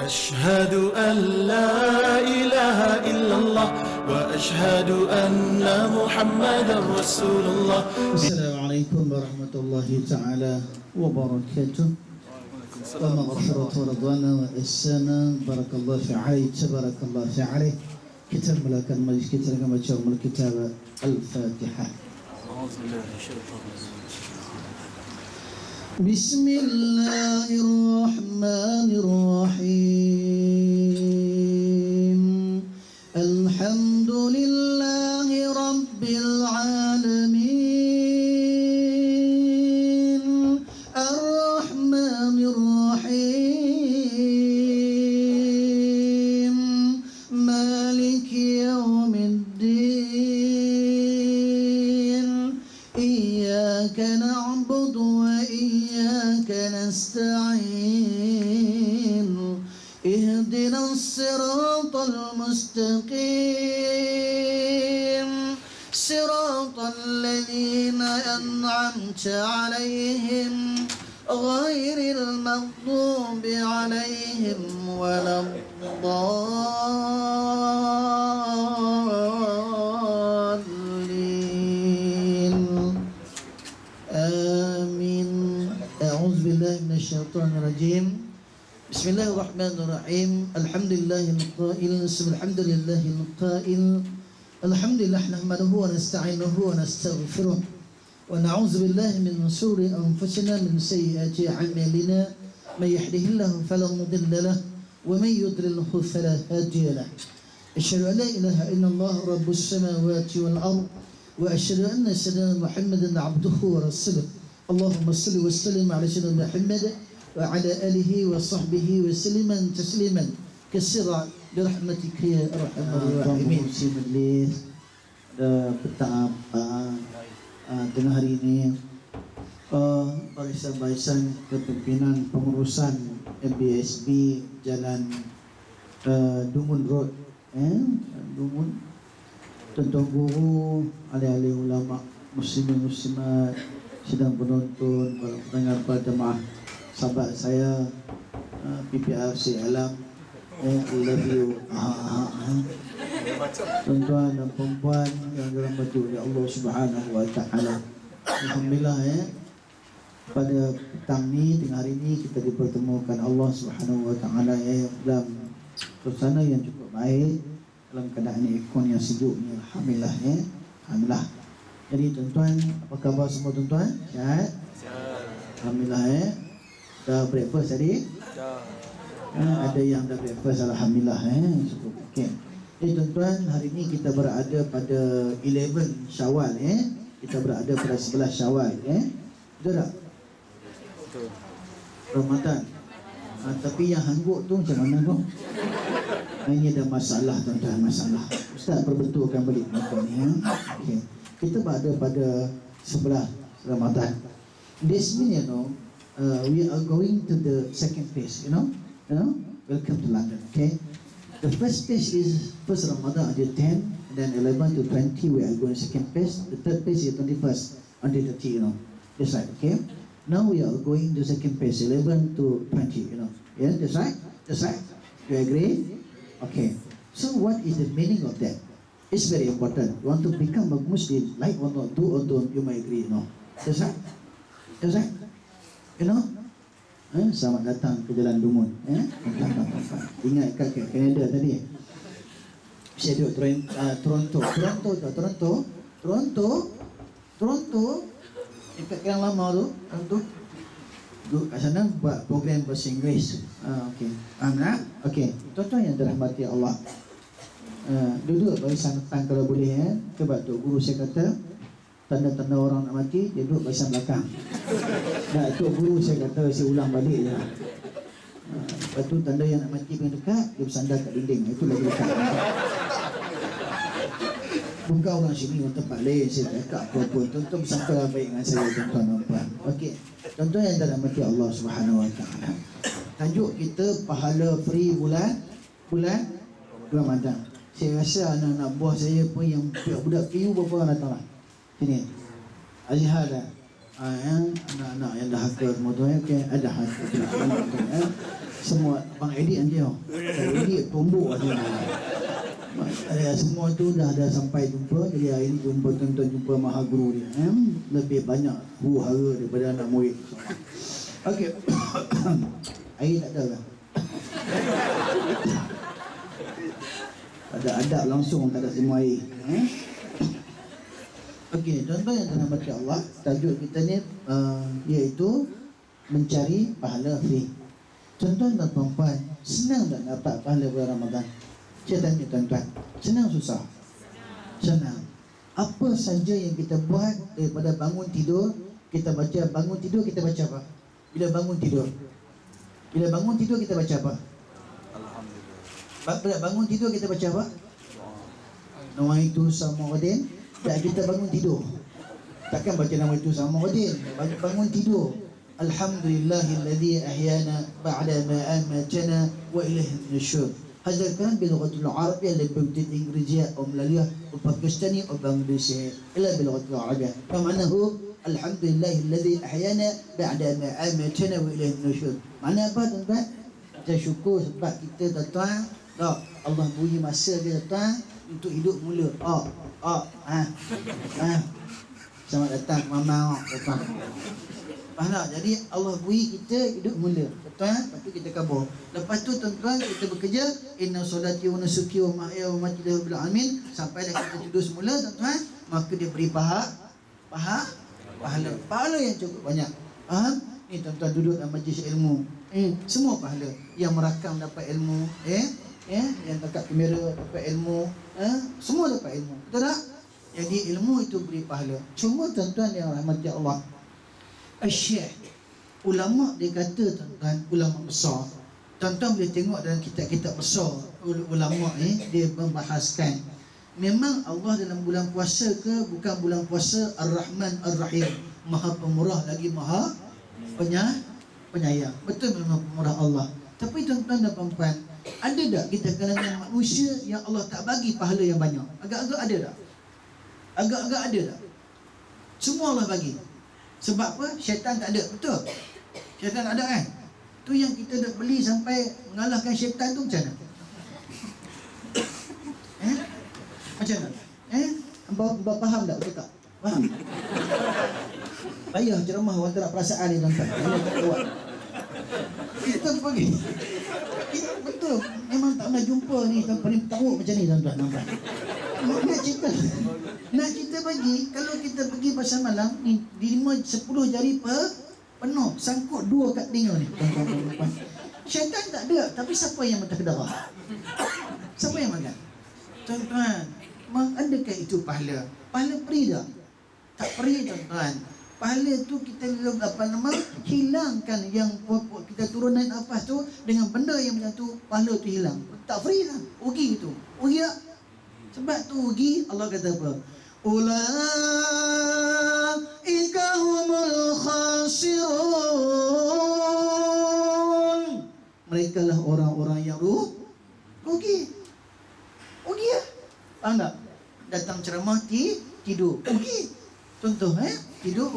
أشهد أن لا إله إلا الله وأشهد أن محمدا رسول الله. السلام عليكم ورحمة الله تعالى وبركاته ومغفرة ورضوانا وإحسانا. بارك الله في عليك تبارك الله في عليك. كتاب لك المجلس كتاب كما تشوف الكتاب الفاتحة. بسم الله الرحمن الرحيم. الحمد لله رب العالمين الرحمن الرحيم مالك يوم الدين إياك نعبد وإياك نستعين اهدنا الصراط المستقيم صراط الذين أنعمت عليهم غير المغضوب عليهم ولا الضالين آمين. أعوذ بالله من الشيطان الرجيم. بسم الله الرحمن الرحيم. الحمد لله القائل الحمد لله القائل الحمد لله نحمده ونستعينه ونستغفره ونعوذ بالله من شرور أنفسنا من سيئات أعمالنا من يهده الله فلا مضل له ومن يضلله فلا هادي له. أشهد أن لا إله إلا الله رب السماوات والأرض وأشهد أن سيدنا محمدا عبده ورسوله. اللهم صل وسلم على سيدنا محمد وعلى آله وصحبه وسلم تسليما كثيرا برحمتك يا أرحم الراحمين. Pada petang tengah hari ini barisan-barisan kepimpinan pengurusan MBSB Jalan Dungun Road Dungun, tuan-tuan guru, ahli-ahli ulama, muslimin muslimat, sedang penonton, para pendengar, para jemaah, sahabat saya PPRC Alam, I love you. Tuan-tuan dan perempuan yang dirahmati oleh Allah Subhanahu wa taala. Alhamdulillah pada petang ni, tengah hari ni kita dipertemukan Allah Subhanahu wa taala dalam suasana yang cukup baik, dalam keadaan ikon yang sejuk ni. Alhamdulillah Alhamdulillah. Jadi tuan-tuan, apa khabar semua tuan-tuan? Sihat? Alhamdulillah dah breakfast tadi? Ada yang dah breakfast, alhamdulillah cukup okey. Jadi tuan-tuan, hari ini kita berada pada 11 Syawal kita berada pada 11 Syawal betul tak? Betul. Ramadan. Tapi yang hangguk tu macam mana tu? Ini ada masalah tuan-tuan, masalah. Ustaz perbetulkan balik tuan-tuan ni okey. Kita berada pada 11 Ramadan. This means we are going to the second phase, welcome to London, okay? The first phase is first Ramadan until 10, and then 11 to 20 we are going second phase. The third phase is 21st until 30, that's right, okay? Now we are going to second phase, 11 to 20, yeah, that's right, you agree? Okay, so what is the meaning of that? It's very important. You want to become a Muslim, like or not, do or don't, you might agree, that's right, selamat datang ke Jalan Dungun. Ingat kat Canada tadi. Saya duduk Toronto. Dekat yang lama tu, Toronto. Duduk kat sana buat program bahasa Inggeris. Okey. Okey. Tuan-tuan yang dirahmati Allah. Duduk barisan depan kalau boleh Sebab tu guru saya kata tanda-tanda orang nak mati, dia duduk barisan belakang. Nah, tu guru saya kata, saya ulang balik je. Lepas tu tanda yang nak mati paling dekat, dia bersandar kat dinding. Itu lagi dekat. Bukan orang sini, orang tempat lain. Saya cakap apa-apa. Tuan-tuan bersangka baik dengan saya, tuan-tuan dan puan. Okey. Tuan-tuan yang dirahmati Allah Subhanahu wa taala. Tajuk kita pahala free bulan Ramadan. Saya rasa anak-anak buah saya pun yang budak PU berapa orang datang lah. Sini Azhar anak-anak yang dah hafal semua tu ada hafal semua Abang edit nanti edit tumbuk aja. Semua tu dah sampai jumpa. Jadi hari ni tuan-tuan jumpa Maha Guru dia, lebih banyak huru-hara daripada anak murid. Okey. Air tak ada lah. Ada adab langsung, tak ada semua air. Okey, tuan-tuan yang dirahmati Allah, tajuk kita ni iaitu mencari pahala free. Tuan-tuan dan puan-puan, senang tak dapat pahala bulan Ramadan? Saya tanya tuan-tuan, senang susah? Senang. Apa saja yang kita buat daripada bangun tidur, kita baca, bangun tidur kita baca apa? Bila bangun tidur kita baca apa? Alhamdulillah. Bila bangun tidur kita baca apa? Nawaitu Samuddin. Tak, kita bangun tidur, takkan baca Nawaitu Samuddin. Bangun tidur, Alhamdulillahilladzi ahyana ba'da ma amatana wa ilaihi nusyur. هذا الكلام باللغة العربية اللي بالإنجليزية أو ملالية أو باكستانية أو بانجليزية إلا باللغة العربية. فمعناه الحمد لله الذي أحيانا بعد ما أماتنا وإليه النشور. Mana apa tuan-tuan? Kita syukur sebab kita datang, Allah beri masa dia datang untuk hidup mula. Selamat datang Mama datang. Faham tak? Jadi Allah beri kita hidup mula. Betul? Lepas tu kita kabur. Lepas tu tuan-tuan kita bekerja, inna solati wa nusuki wa mahyaya wa mamati lillahi rabbil alamin, sampai dah kita tidur semula tuan-tuan, maka dia beri pahala yang cukup banyak. Faham? Ni tuan-tuan duduk dalam majlis ilmu. Semua pahala. Yang merakam dapat ilmu, yang dekat kamera dapat ilmu, semua dapat ilmu. Betul tak? Jadi ilmu itu beri pahala. Cuma tuan-tuan yang rahmati Allah, Syekh, ulama dia kata tuan-tuan, ulama besar. Tuan-tuan boleh tengok dalam kitab-kitab besar ulama ni, dia membahaskan memang Allah dalam bulan puasa ke bukan bulan puasa Ar-Rahman Ar-Rahim, Maha Pemurah lagi Maha Penyayang. Betul memang pemurah Allah. Tapi tuan-tuan dan puan-puan, ada tak kita kalangan manusia yang Allah tak bagi pahala yang banyak? Agak-agak ada tak? Agak-agak ada tak? Semua Allah bagi. Sebab apa? Syaitan tak ada. Betul? Syaitan tak ada kan? Tu yang kita nak beli sampai mengalahkan syaitan tu macam mana? Macam mana? Hamba faham tak? Betul tak? Faham? Payah ceramah orang tak nak perasaan ni tuan-tuan. Kita pergi. Betul. Memang tak pernah jumpa ni paling teruk macam ni tuan-tuan. Nampak? Nak cerita bagi, kalau kita pergi pasar malam ni, di 5-10 jari penuh, sangkut 2 kat telinga ni. Syaitan tak ada, tapi siapa yang makan darah? Siapa yang makan? Tuan-tuan, adakah itu pahala? Pahala free tak? Tak free tuan-tuan. Pahala tu kita hilangkan yang kita turun naik nafas tu dengan benda yang macam tu, pahala tu hilang. Tak free lah, rugi tu. Rugi tak? Sebab tu rugi. Allah kata apa? Ulaika humul khasirun. Mereka lah orang-orang yang rugi. Rugi ya? Faham tak? Datang ceramah tidur, rugi. Contoh tidur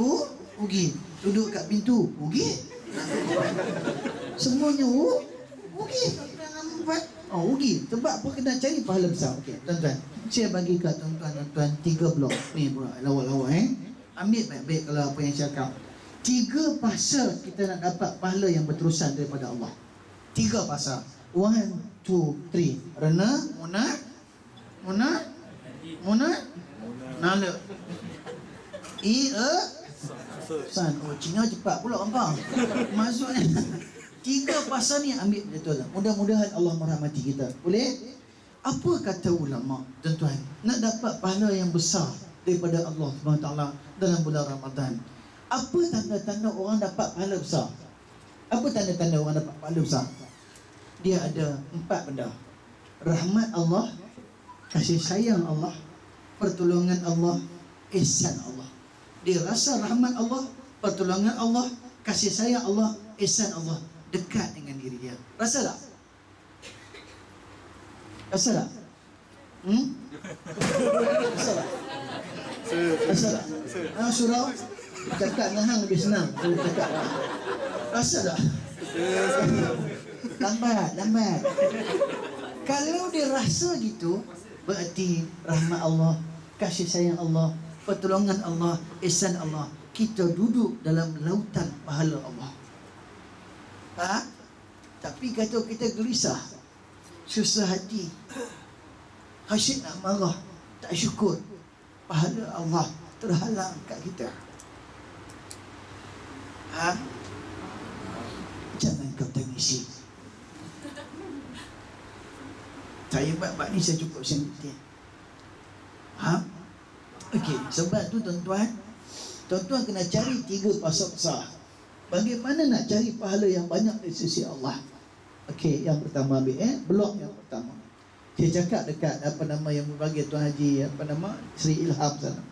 rugi. Duduk kat pintu, rugi. Semuanya rugi. Rugi. Sebab apa? Kena cari pahala besar. Okey, tuan-tuan, saya bagi kat tuan-tuan 3 blok ni pula lawak-lawak ambil baik-baik kalau apa yang saya cakap. 3 pasal kita nak dapat pahala yang berterusan daripada Allah. 3 pasal. 1, 2, 3. Rena, Muna, Nala. San. Oh, Cina cepat pula apa? Maksudnya 3 pasal ni ambil betul lah. Mudah-mudahan Allah merahmati kita. Boleh? Apa kata ulama, tuan-tuan, nak dapat pahala yang besar daripada Allah SWT dalam bulan Ramadan? Apa tanda-tanda orang dapat pahala besar? Apa tanda-tanda orang dapat pahala besar? Dia ada 4 benda. Rahmat Allah, kasih sayang Allah, pertolongan Allah, ihsan Allah. Dia rasa rahmat Allah, pertolongan Allah, kasih sayang Allah, ihsan Allah dekat dengan diri dia. Rasa tak? Rasa tak? Rasa tak? Rasa tak? Surau cakap dengan hang lebih senang. Cakap rasa tak? Lambat. Kalau dia rasa gitu, berarti rahmat Allah, kasih sayang Allah, pertolongan Allah, ihsan Allah. Kita duduk dalam lautan pahala Allah. Tapi kata kita gelisah, susah hati, asyik nak marah, tak syukur, pahala Allah terhalang kat kita. Jangan kau tangisi. Saya bab ni saya cukup sensitif. Okey, sebab tu tuan-tuan kena cari 3 pasal besar. Bagaimana nak cari pahala yang banyak di sisi Allah? Okey, yang pertama ambil blok yang pertama. Saya cakap dekat yang berbagi Tuan Haji Sri Ilham sana.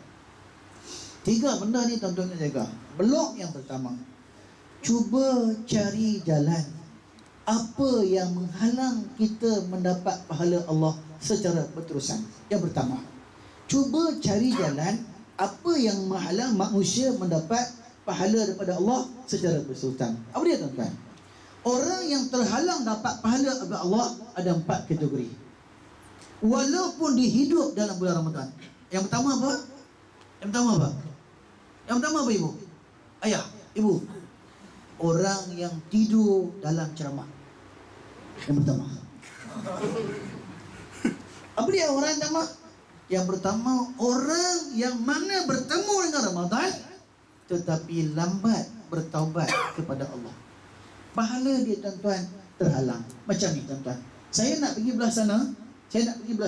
3 benda ni tuan-tuan kena jaga. Blok yang pertama, cuba cari jalan apa yang menghalang kita mendapat pahala Allah secara berterusan. Yang pertama, cuba cari jalan apa yang menghalang manusia mendapat pahala daripada Allah secara berterusan. Apa dia tuan-tuan? Orang yang terhalang dapat pahala daripada Allah ada 4 kategori. Walaupun dia hidup dalam bulan Ramadan. Yang pertama apa? Yang pertama apa ibu? Ayah, ibu. Orang yang tidur dalam ceramah. Yang pertama. Apa dia orang yang pertama? Yang pertama, orang yang mana bertemu dengan Ramadan tetapi lambat bertaubat kepada Allah. Pahala dia tuan-tuan terhalang. Macam ni tuan-tuan. Saya nak pergi belah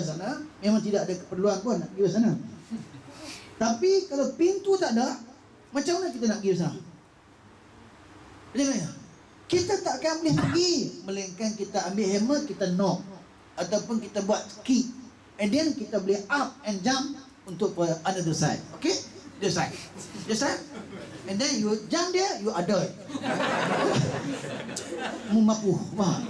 sana, memang tidak ada keperluan pun nak pergi belah sana. Tapi kalau pintu tak ada, macam mana kita nak pergi belah sana? Macam mana? Kita tak akan boleh pergi, melainkan kita ambil hammer, kita knock, ataupun kita buat kick, and then kita boleh up and jump untuk another side. Okay? This side. And then you jump there, you ada. Mampu. Faham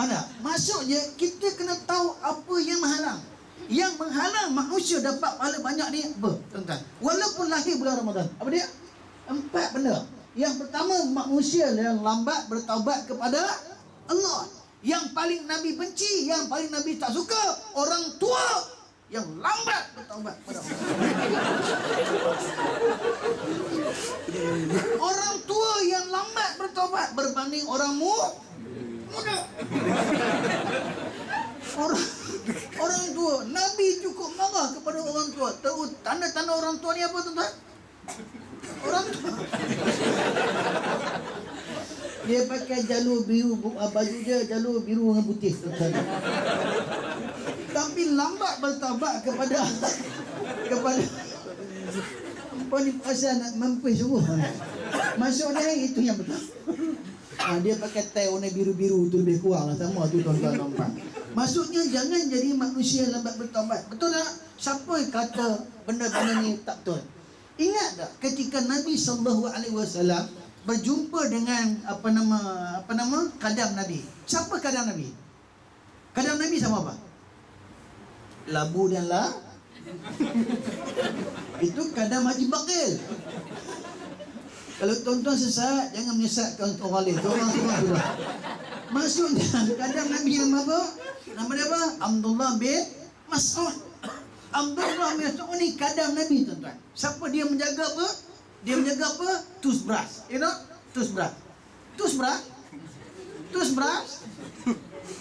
tak? Maksudnya kita kena tahu apa yang menghalang. Yang menghalang manusia dapat pahala banyak ni apa? Tuan-tuan, walaupun lahir bulan Ramadan, apa dia? 4 benda. Yang pertama, manusia yang lambat bertaubat kepada Allah. Yang paling Nabi benci, yang paling Nabi tak suka, orang tua yang lambat bertaubat kepada Allah. Orang tua yang lambat bertaubat berbanding orang muda. Orang tua, Nabi cukup marah kepada orang tua. Tanda-tanda orang tua ni apa tuan-tuan? Orang tua dia pakai jalur biru, baju dia jalur biru dengan putih tuan-tuan. Tapi lambat bertaubat kepada apa ni, pasal nak mampus sungguh. Maksudnya itu yang betul. Dia pakai tie warna biru-biru tu lebih kurang lah sama tu tuan-tuan nampak. Maksudnya jangan jadi manusia lambat bertaubat. Betul tak? Siapa yang kata benda-benda ni tak betul? Ingat tak ketika Nabi SAW berjumpa dengan kadam Nabi. Siapa kadam Nabi? Kadam Nabi sama apa? Labu dan itu kadam Haji Bakil. Kalau tuan-tuan sesat, jangan menyesatkan orang lain. Orang semua sudah. Maksudnya kadam Nabi nama apa? Nama dia apa? Abdullah bin Mas'ud. Abdullah bin Mas'ud ni kadam Nabi tuan-tuan. Siapa dia menjaga apa? Dia menjaga apa? Toothbrush. You know? Toothbrush.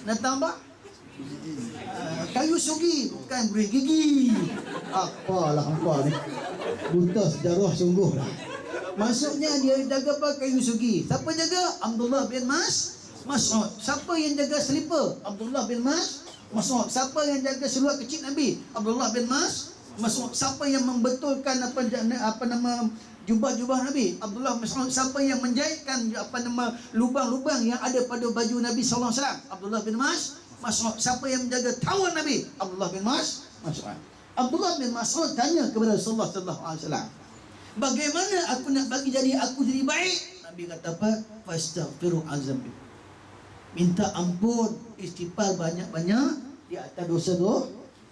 Nak tambah? Kayu sugi, bukan beri gigi. Apalah hampa ni. Buta sejarah sungguh lah. Maksudnya dia jaga apa? Kayu sugi. Siapa jaga? Abdullah bin Mas'ud. Siapa yang jaga selipar? Abdullah bin Mas'ud. Siapa yang jaga seluar kecil Nabi? Abdullah bin Mas'ud. Siapa yang membetulkan jubah-jubah Nabi? Abdullah bin Mas'ud. Siapa yang menjahitkan lubang-lubang yang ada pada baju Nabi sallallahu alaihi wasallam? Abdullah bin Mas'ud. Siapa yang menjaga tawan Nabi? Abdullah bin Mas'ud. Abdullah bin Mas'ud tanya kepada Rasulullah sallallahu alaihi wasallam, bagaimana aku nak bagi jadi aku jadi baik? Nabi kata apa? Fastaghfiru azambi. Minta ampun, istighfar banyak-banyak di atas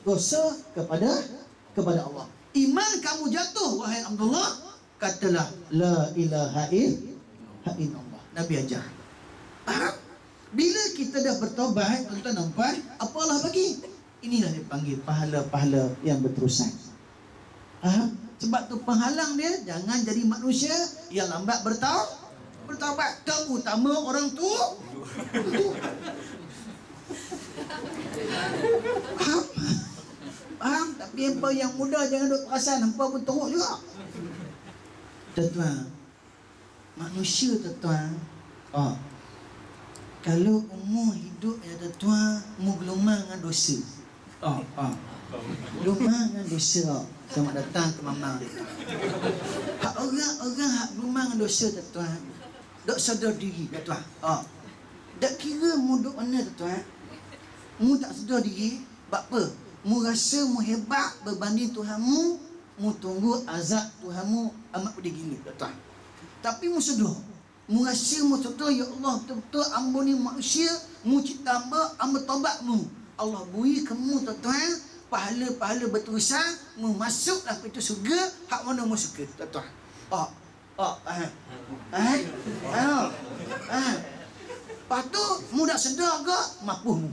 dosa kepada Allah. Iman kamu jatuh wahai Abdullah, katalah la ilaha illallah. Nabi ajar. Bila kita dah bertaubat, tuan-tuan dan puan, apa Allah bagi? Inilah dipanggil pahala-pahala yang berterusan. Sebab tu penghalang dia jangan jadi manusia yang lambat bertaubat. Terutama orang tua. Faham? Tapi hampa yang muda jangan duk perasan hampa pun teruk juga. Tuan-tuan, manusia tuan-tuan, kalau umur hidup ya tuan-tuan, umur gelumang dengan dosa. Gelumang dengan dosa. Selamat datang ke mama dia. Hak orang hak gelumang dengan dosa tuan-tuan, dok sedar diri tuan-tuan. Tak kira mu duk mana tuan-tuan, mu tak sedar diri, sebab apa? Mu rasa mu hebat berbanding Tuhanmu, mu tunggu azab Tuhanmu amat pedih gila tuan-tuan. Tapi mu sedar, mu rasa mu sedar, ya Allah betul-betul ampuni manusia, mu cipta hamba taubat mu. Allah beri kamu tuan-tuan pahala-pahala berterusan, mu masuklah pintu syurga hak mana mu suka tuan-tuan. Lepas tu mu dak sedar ke mampu mu.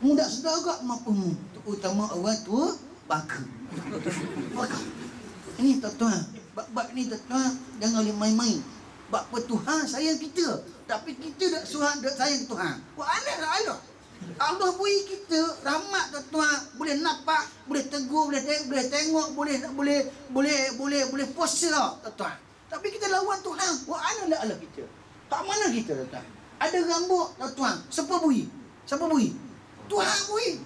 Mu dak sedar ke mampu mu. Terutama orang tua baka. Ini tuan-tuan, bab ni tuan-tuan jangan boleh main-main. Bab Tuhan sayang kita, tapi kita dak sayang Tuhan. Buat aneh lah Allah. Allah beri kita rahmat tuan-tuan, boleh nampak, boleh tegur, boleh tengok, boleh puasa tuan-tuan. Tapi kita lawan Tuhan. Buat aneh lah Allah kita. Tak mana kita tuan-tuan. Ada rambut tuan-tuan, siapa beri? Siapa beri? Tuhan beri.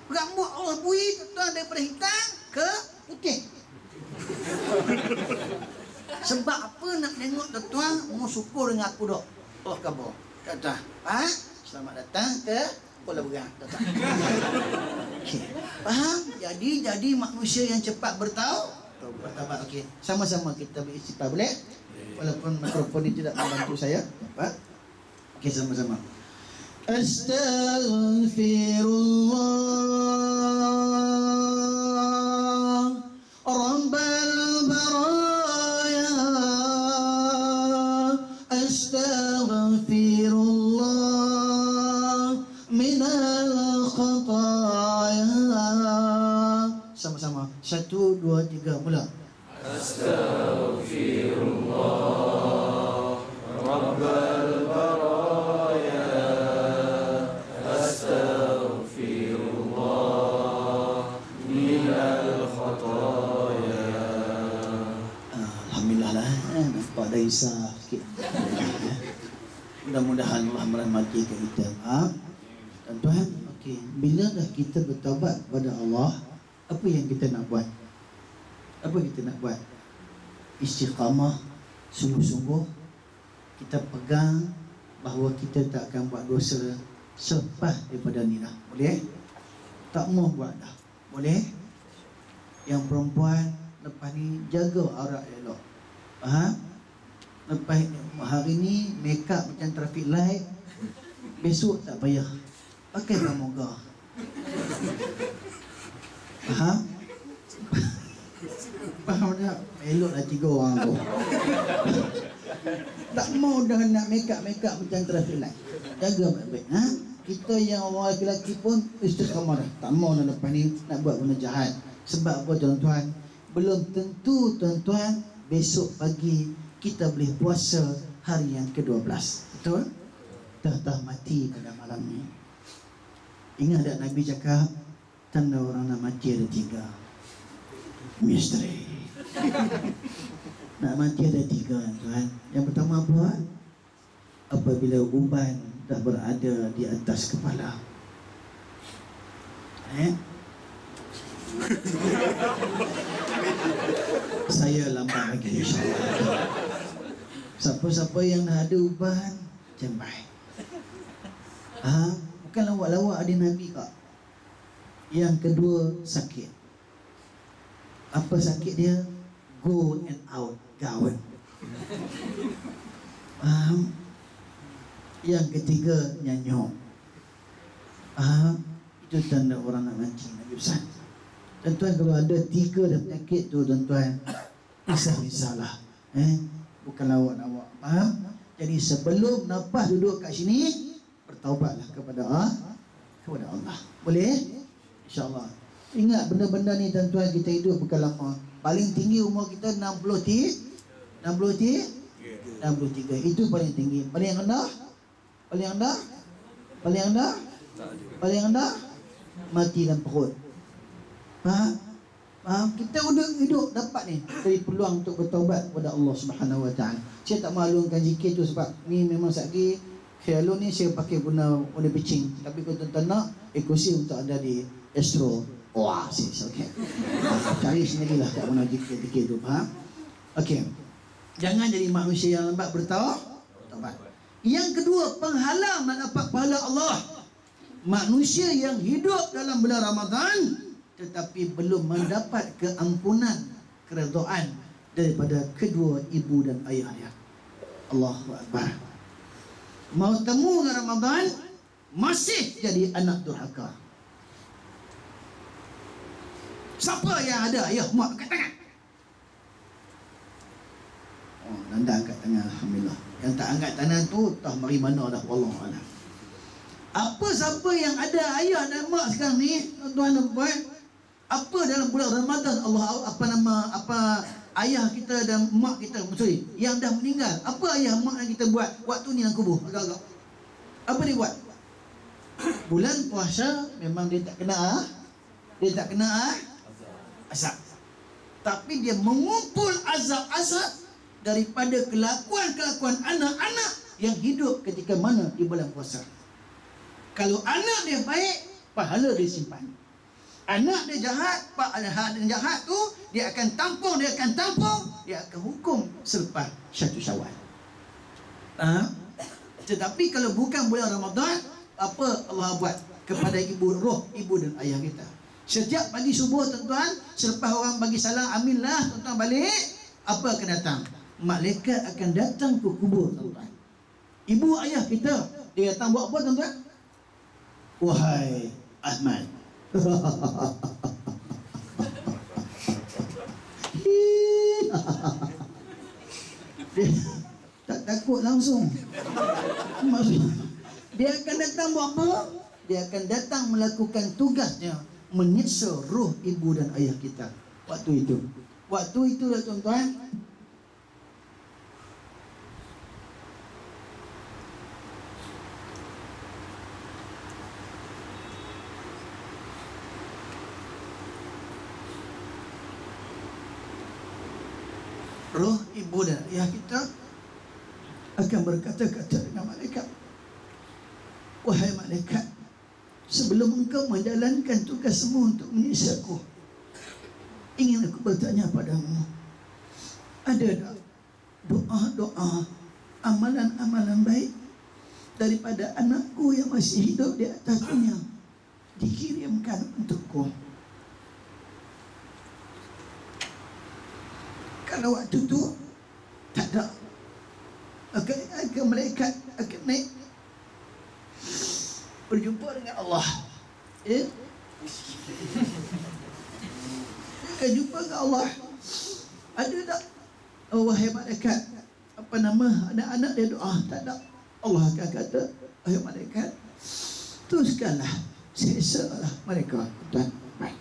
Rambut Allah beri tuan-tuan daripada hitam ke putih. Sebab apa nak tengok tuan-tuan, mu syukur dengan aku dok. Allah khabar. Tuan-tuan, selamat datang ke Pulau Berang tuan-tuan. Okey. Faham? Jadi manusia yang cepat bertaubat. Okey. Sama-sama kita beristighfar boleh? Walaupun mikrofon ini tidak membantu saya. Apa? Okey, sama-sama. Astaghfirullah Rabbal baraya. Astaghfirullah minal khataya. Sama-sama. 1, 2, 3 mula. Astaghfirullah Rabbal baraya. Astaghfirullah minal khataya. Alhamdulillah lah, nampak dah isah sikit. Mudah-mudahan Allah merahmati kita. Tuan-tuan, okey, bila dah kita bertaubat kepada Allah, apa yang kita nak buat? Apa kita nak buat? Istiqamah, sungguh-sungguh kita pegang bahawa kita tak akan buat dosa selepas daripada ni dah. Boleh? Tak mau buat dah. Boleh? Yang perempuan lepas ni jaga aurat elok. Faham? Lepas hari ni make up macam traffic light, besok tak payah pakai pramoga. Faham? Faham tak? Elok lah 3 orang tu. Tak mau dah nak make up macam traffic light. Jaga baik-baik. Kita yang orang lelaki pun istiqamah dah. Tak mau dah lepas ni nak buat benda jahat. Sebab apa tuan-tuan? Belum tentu tuan-tuan besok pagi kita boleh puasa hari yang ke-12. Betul? Dah mati pada malam ni. Ingat tak Nabi cakap tanda orang nak mati ada 3. Misteri. Nak mati ada 3 tuan. Yang pertama apa? Apabila uban dah berada di atas kepala. Saya lambat lagi insyaAllah. Siapa-siapa yang dah ada uban, jembai. Bukan lawak-lawak ada Nabi kak. Yang kedua, sakit. Apa sakit dia? Go and out, gawat. Yang ketiga, nyanyuk. Itu tanda orang nak mati, Nabi pesan. Tuan-tuan, kalau ada 3 dah penyakit tu tuan-tuan, risau-risaulah. Bukan lawak-lawak. Faham? Jadi sebelum nafas duduk kat sini, bertaubatlah kepada Allah. Boleh? InsyaAllah. Ingat benda-benda ni tuan-tuan, kita hidup bukan lama. Paling tinggi umur kita 63. Itu paling tinggi. Paling rendah? Paling rendah mati dalam perut. Faham? Kita hidup dapat ni dari peluang untuk bertaubat kepada Allah Subhanahu Wa Taala. Saya tak maklumkan zikir tu sebab ni memang satgi Hello ni saya pakai guna pitching. Tapi kalau tuan-tuan nak, kursi untuk ada di Astro Oasis. Okay. Cari sendirilah kat mana zikir tu. Faham? Okey. Jangan jadi manusia yang lambat bertaubat. Yang kedua, penghalang nak dapat pahala Allah. Manusia yang hidup dalam bulan Ramadan tetapi belum mendapat keampunan, keredaan daripada kedua ibu dan ayahnya. Allahu Akbar. Mau temu dengan Ramadan, masih jadi anak durhaka. Siapa yang ada ayah mak angkat tangan? Oh, Nanda angkat tangan, alhamdulillah. Yang tak angkat tangan tu entah mari mana dah, wallahu a'lam. Apa siapa yang ada ayah dan mak sekarang ni, tuan-tuan dan puan, apa dalam bulan Ramadan apa ayah kita dan mak kita, yang dah meninggal, apa ayah mak yang kita buat waktu ni yang kubur? Agak-agak apa dia buat? Bulan puasa memang dia tak kena azab. Tapi dia mengumpul azab-azab daripada kelakuan-kelakuan anak-anak yang hidup ketika mana di bulan puasa. Kalau anak dia baik, pahala dia simpan. Anak dia jahat, pahala dia jahat tu dia akan tampung, dia akan hukum selepas 1 Syawal. Tetapi kalau bukan bulan Ramadan, apa Allah buat kepada ibu dan ayah kita? Setiap pagi subuh tuan-tuan, selepas orang bagi salam aminlah tuan-tuan balik, apa akan datang? Malaikat akan datang ke kubur tuan-tuan. Ibu ayah kita, dia datang buat apa tuan-tuan? Wahai Ahmad, dia tak takut langsung. Maksudnya dia akan datang buat apa? Dia akan datang melakukan tugasnya, menyiksa roh ibu dan ayah kita. Waktu itu lah tuan-tuan, roh ibu dan ayah kita akan berkata-kata dengan malaikat, wahai malaikat, sebelum engkau menjalankan tugasmu untuk menyiksaku, ingin aku bertanya padamu, ada tak doa-doa, amalan-amalan baik daripada anakku yang masih hidup di atas dunia dikirimkan untukku? Kalau waktu tu tak ada, malaikat akan naik berjumpa dengan Allah. Akan jumpa dengan Allah. Ada tak, wahai malaikat, ada anak dia doa? Tak ada. Allah akan kata, wahai malaikat, teruskanlah, seksalah mereka. Dan baik,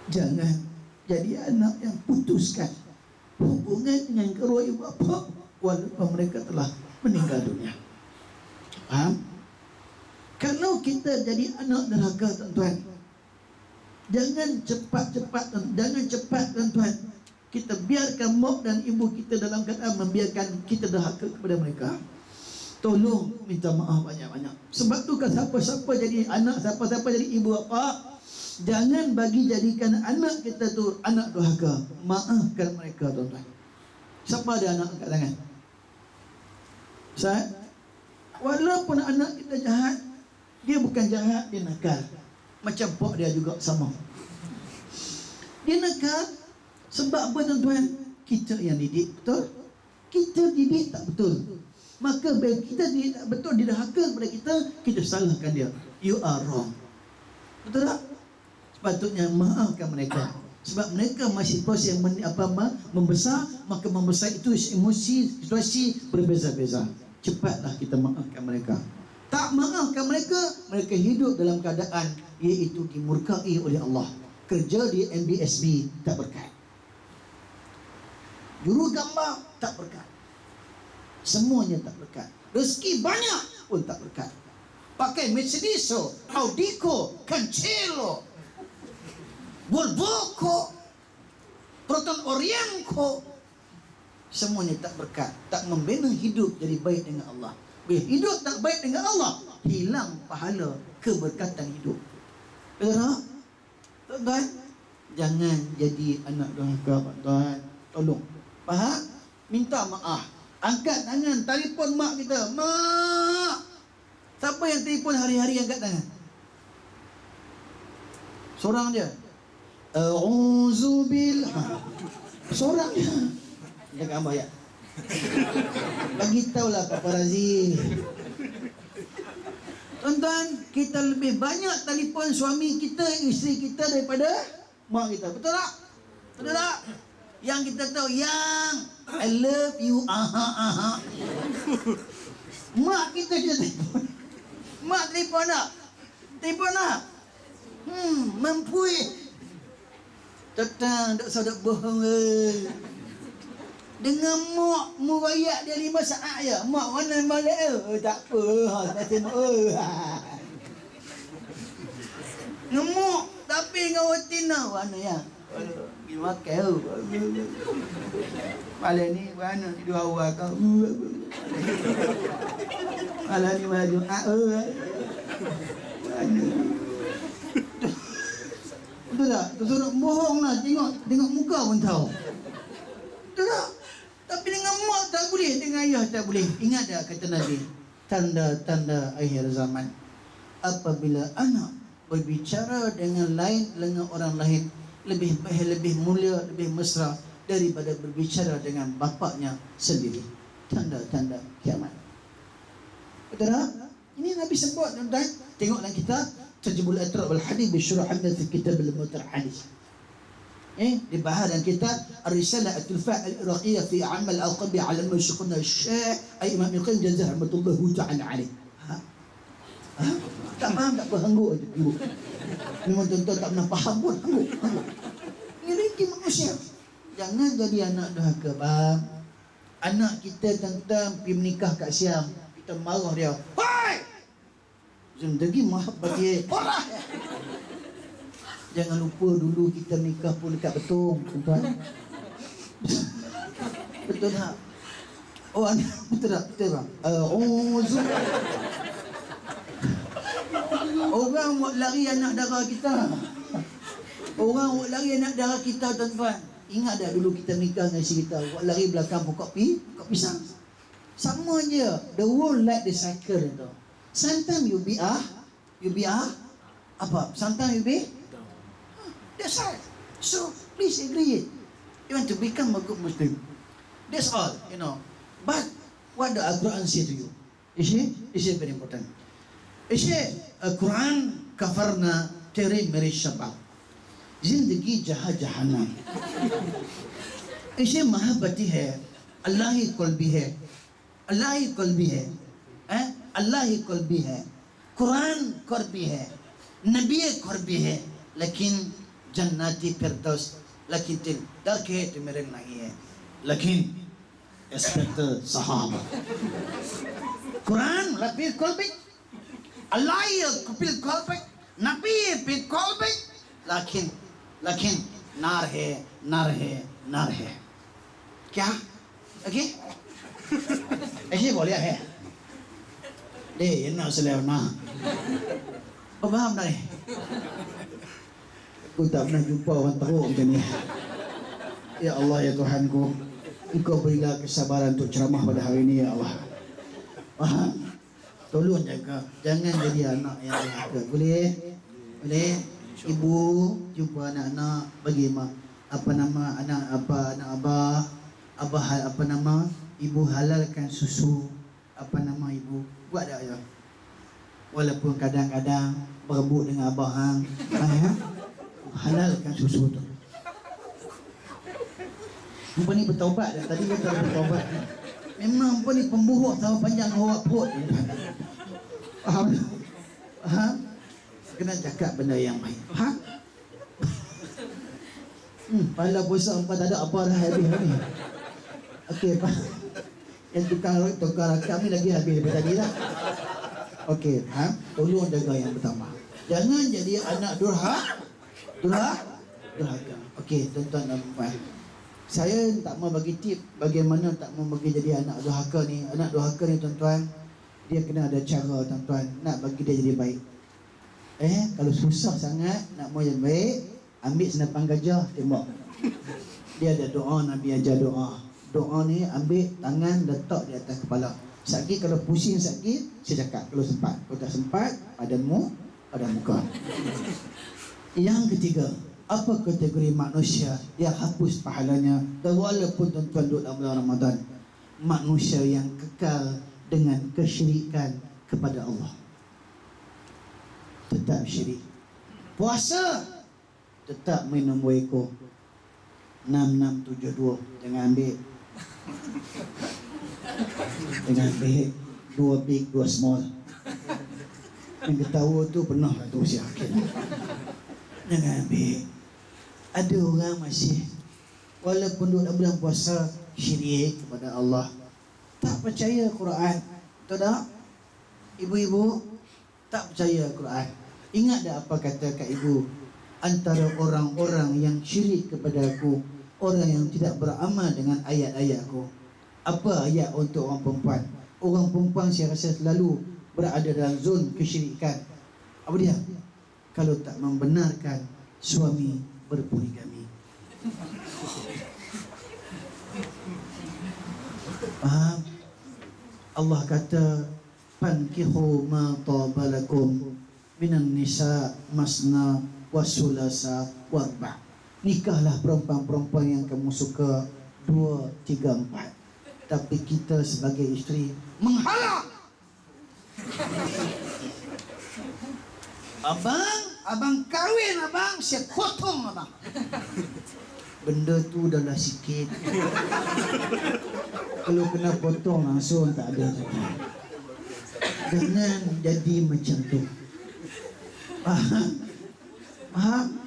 jangan jadi anak yang putuskan hubungan dengan kedua ibu bapa walaupun mereka telah meninggal dunia. Faham? Kalau kita jadi anak derhaka tuan-tuan, jangan cepat tuan-tuan kita biarkan mak dan ibu kita dalam keadaan membiarkan kita derhaka kepada mereka. Tolong minta maaf banyak-banyak. Sebab tu kan siapa-siapa jadi anak, siapa-siapa jadi ibu bapa, jangan bagi jadikan anak kita tu anak durhaka. Maafkan mereka tuan-tuan. Siapa ada anak angkat tangan? Ustaz, walaupun anak kita jahat, dia bukan jahat, dia nakal. Macam pak dia juga sama. Dia nakal sebab apa tuan-tuan? Kita yang didik, betul? Kita didik tak betul. Maka bila kita didik tak betul, dia derhaka kepada kita, kita salahkan dia. You are wrong. Betul tak? Sepatutnya maafkan mereka. Sebab mereka masih proses yang membesar, maka membesar itu emosi, situasi berbeza-beza. Cepatlah kita maafkan mereka. Tak maafkan mereka, mereka hidup dalam keadaan iaitu dimurkai oleh Allah. Kerja di MBSB tak berkat. Juru gambar tak berkat. Semuanya tak berkat. Rezeki banyak pun tak berkat. Pakai Mercedes, Audico, Cancelo, Volvo, Proton Orienco, semuanya tak berkat, tak membina hidup jadi baik dengan Allah. Bila hidup tak baik dengan Allah, hilang pahala keberkatan hidup. Betul? Tuan-tuan, jangan jadi anak durhaka, tuan. Tolong. Faham? Minta maaf. Angkat tangan, telefon mak kita. Mak! Siapa yang telefon hari-hari angkat tangan? Seorang je. A'udzubillah. Seorang je. Jangan gambar ya. Bagi tahulah paparazi. Tuan-tuan, kita lebih banyak telefon suami kita, isteri kita daripada mak kita. Betul tak? Betul tak? Yang kita tahu, yang I love you, aha. Mak kita je telefon. Mak telefon tak? Telefon tak? Mampui. Tetang, tak sadak bohong. Dengan mak merayak dia 5 saat je. Mak mana balik tak apa. Tak tengok. Ngemuk tapi dengan watina mana ya? Pergi makan. Malam ni mana tidur awal kau. Malam ni maju. Mana? Betul tak? Tu suruh bohong lah. Tengok muka pun tahu. Betul tak? Tapi dengan mak tak boleh, dengan ayah tak boleh. Ingat tak kata Nabi? Tanda-tanda akhir zaman. Apabila anak berbicara dengan orang lain lebih baik, lebih mulia, lebih mesra daripada berbicara dengan bapaknya sendiri. Tanda-tanda kiamat. Betul tak? Ini Nabi sebut, tuan-tuan. Tengok dalam kitab Tajibul Atraq wal Hadith bi Syurah Hamdan fi Kitab al-Mutar Hadith. Dibahas dalam kitab Ar-Risalah At-Tulfa' Al-Iraqiyah fi Amal Al-Qabi ala Masyukhuna Syekh Imam Ibn Qayyim Jazah rahmatullahi ta'ala alaih. Tak faham, tak apa, hangguk aja. Memang tuan-tuan tak pernah faham pun, hangguk. Ini rezeki manusia. Jangan jadi anak durhaka, bang. Anak kita tuan-tuan pergi menikah kat Siam, kita marah dia. Hai! Zindagi mahabbat dia. Orang! Jangan lupa dulu kita nikah pun dekat Betung, tuan-tuan. Betul tak? Oh, betul tak? Betul tak? Orang buat lari anak dara kita. Orang buat lari anak dara kita, tuan-tuan. Ingat tak dulu kita nikah dengan isteri kita, buat lari belakang pokok pisang. Sama je. The world like the cycle tu. Sometimes you be apa? Sometimes you be that's right. So please agree it. You want to become a good Muslim. That's all, you know. But what the Al-Quran say to you? Is it very important? Is it Al-Quran kafarna tere mere shabab. जिंदगी जहाँ जहाना इसे महाबती है अल्लाह ही कल्बी है अल्लाह ही कल्बी है अल्लाह ही कल्बी है कुरान कल्बी है नबी कल्बी है लेकिन जन्नती फिरदौस लेकिन दिल डर के तो मेरे नहीं है लेकिन इंस्पेक्टर साहब कुरान नबी कल्बी अल्लाह ही कल्बी नबी कल्बी लेकिन नार है क्या ओके ऐसे बोलिया है deh enak selena apa faham tak ni aku tak pernah jumpa orang teruk macam ni. Ya Allah ya Tuhanku, Engkau berilah kesabaran untuk ceramah pada hari ini ya Allah. Faham? Tolong jaga, jangan jadi anak yang durhaka. Boleh ibu jumpa anak-anak bagi mak apa nama anak abah apa nama ibu halalkan susu apa nama ibu buat tak ya, walaupun kadang-kadang berebut dengan abah hang halalkan susu tu Mumpah ni bertaubat dah. Tadi kata bertaubat. Memang pun ni pemburuh sama panjang awak perut. Faham? Faham? Kena cakap benda yang baik. Faham? Pala puasa 4 tak ada apa dah habis ni. Okey, faham? Yang tukar rakam ni lagi habis daripada tadi lah. Okey, faham? Tolong jaga yang pertama. Jangan jadi anak durhaka. Okey, tuan-tuan dan puan. Saya tak mau bagi tip bagaimana tak mau bagi jadi anak durhaka ni. Anak durhaka ni tuan-tuan, dia kena ada cara tuan-tuan nak bagi dia jadi baik. Kalau susah sangat nak mau jadi baik, ambil senapan gajah, tembak. Dia ada doa, Nabi ajar doa. Doa ni ambil tangan letak di atas kepala. Sakit kalau pusing sakit, saya cakap kalau sempat. Kalau tak sempat, padamu, pada muka. Yang ketiga, apa kategori manusia yang hapus pahalanya walaupun tuan-tuan duduk dalam bulan Ramadan? Manusia yang kekal dengan kesyirikan kepada Allah. Tetap syirik. Puasa tetap minum weko 6672. Jangan ambil. Jangan ambil 2 big 2 small. Yang ketawa tu penuh lah tu usia akhir. Jangan ambil. Ada orang masih walaupun duduk dalam bulan puasa syirik kepada Allah, tak percaya Quran. Tahu tak? Ibu-ibu tak percaya Quran. Ingat tak apa kata kat ibu? Antara orang-orang yang syirik kepada aku, orang yang tidak beramal dengan ayat-ayatku. Apa ayat untuk orang perempuan? Orang perempuan saya rasa selalu berada dalam zon kesyirikan. Apa dia? Kalau tak membenarkan suami berpoligami. Faham? Allah kata, fankihu ma tabalakum minan nisa masna wasulasa warba. Nikahlah perempuan-perempuan yang kamu suka 2, 3, 4. Tapi kita sebagai isteri menghalang. Abang kahwin abang, saya potong abang. Benda tu dah sikit. Kalau kena potong langsung tak ada lagi. Jangan jadi macam tu. Faham?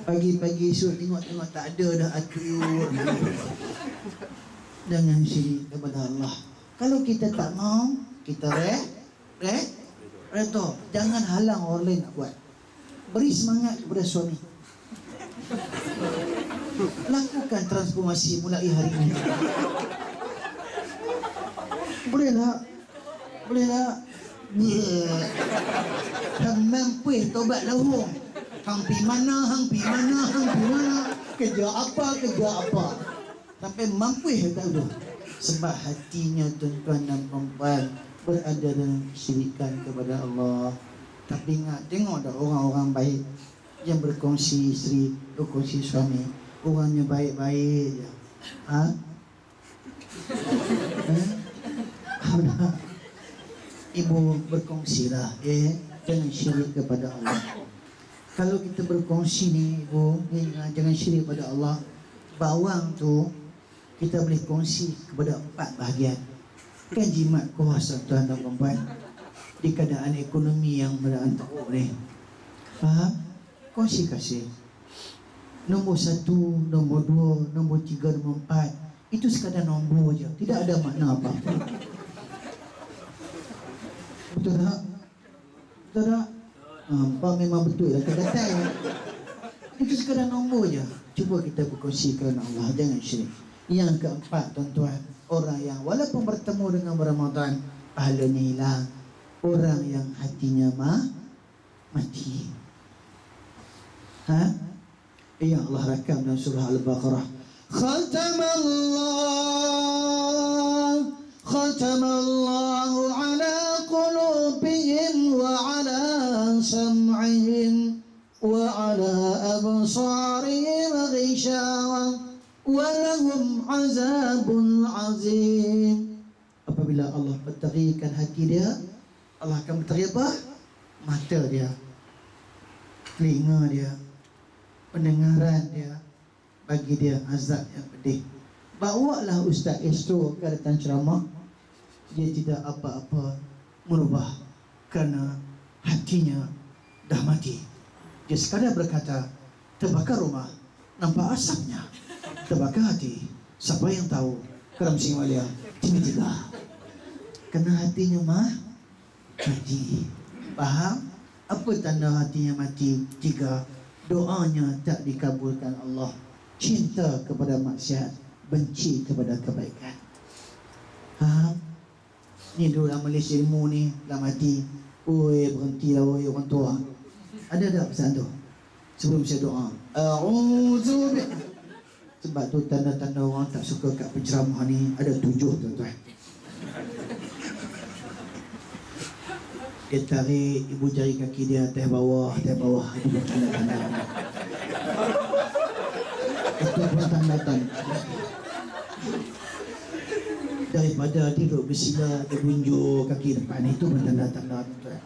Pagi-pagi esok tengok-tengok tak ada dah atur. Jangan syirik kepada Allah. Kalau kita tak mau, kita reto. Jangan halang orang lain nak buat. Beri semangat kepada suami. Lakukan transformasi mulai hari ini. Boleh tak? Hang mampu tobat lahung. Hang pi mana? Kerja apa? Sampai mampu tak tahu. Sebab hatinya tuan-tuan dan perempuan berada dalam kesyirikan kepada Allah. Tapi ingat, tengok dah orang-orang baik yang berkongsi isteri, berkongsi suami, orangnya baik-baik je. Ibu berkongsilah, jangan syirik kepada Allah. Kalau kita berkongsi ni, ibu, jangan syirik kepada Allah. Bawang tu kita boleh kongsi kepada 4 bahagian. Kan jimat kuasa tuan dan perempuan di keadaan ekonomi yang berada teruk ni. Faham? Kongsi kasih. Nombor 1, nombor 2, nombor 3, nombor 4. Itu sekadar nombor je. Tidak ada makna apa-apa. Betul tak? Nampak memang betul lah kata-kata. Itu sekadar nombor je. Cuba kita berkongsi kerana Allah. Jangan syirik. Yang keempat tuan-tuan, orang yang walaupun bertemu dengan Ramadan, pahalanya hilang. Orang yang hatinya mati. Yang Allah rakam dalam surah Al-Baqarah. Khatamallahu ala qulubihim wa ala sam'ihim wa ala absarihim ghishawah wa lahum azabun azim. Apabila Allah berteriakan hati dia, Allah akan berteriak apa? Mata dia, telinga dia, pendengaran dia, bagi dia azab yang pedih. Bawalah Ustaz Estro ke datang ceramah, dia tidak apa-apa merubah kerana hatinya dah mati. Dia sekadar berkata, terbakar rumah, nampak asapnya, terbakar hati, siapa yang tahu Karam Singwalia tiba-tiba kerana hatinya mati. Faham? Apa tanda hatinya mati? 3, doanya tak dikabulkan Allah. Cinta kepada maksiat, benci kepada kebaikan. Faham? Ni dulu Malaysia ilmu ni dah mati. Oi, berhentilah oi orang tua. Ada tak pesan tu? Sebelum saya doa, a'udzu bi. Sebab tu tanda-tanda orang tak suka kat penceramah ni ada 7, tuan-tuan. Dia tarik ibu jari kaki dia atas bawah. Itu bukan tanda-tanda. Itu bukan tanda-tanda. Daripada dia duduk bersila, dia bunjuk kaki depan, itu bukan tanda-tanda, tuan-tuan.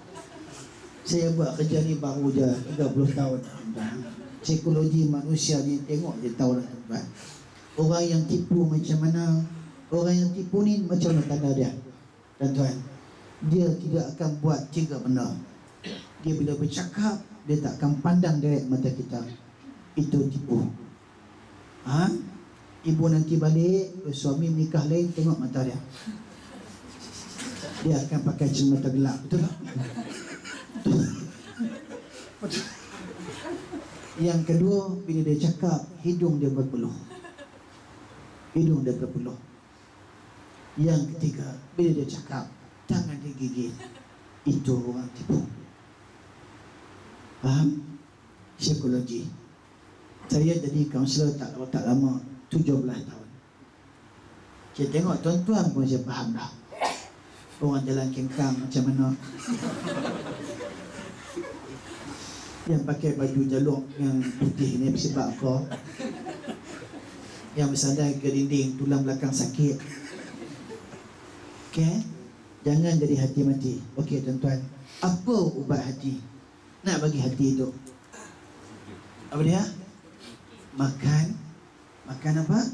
Saya buat kerja ni baru je 30 tahun, tuan-tuan. Psikologi manusia ni tengok je tahu lah, tuan-tuan. Orang yang tipu macam mana, orang yang tipu ni macam mana tanda dia, tuan-tuan. Dia tidak akan buat 3 benda. Dia bila bercakap, dia tak akan pandang direct mata kita. Itu tipu. Ibu nanti balik, suami menikah lain, tengok mata dia. Dia akan pakai cermin mata gelap. Betul tak? Betul. Yang kedua, bila dia cakap, hidung dia berpeluh. Yang ketiga, bila dia cakap, tangan dia gigit. Itu orang tipu. Faham? Psikologi. Saya jadi kaunselor tak lama, 17 tahun. Saya tengok tuan-tuan pun saya faham dah. Orang jalan kengkang macam mana. Yang pakai baju jaluk yang putih ni sebab apa? Yang bersandar ke dinding, tulang belakang sakit. Okey? Jangan jadi hati mati. Okey tuan-tuan, apa ubat hati? Nak bagi hati itu apa dia? Makan apa?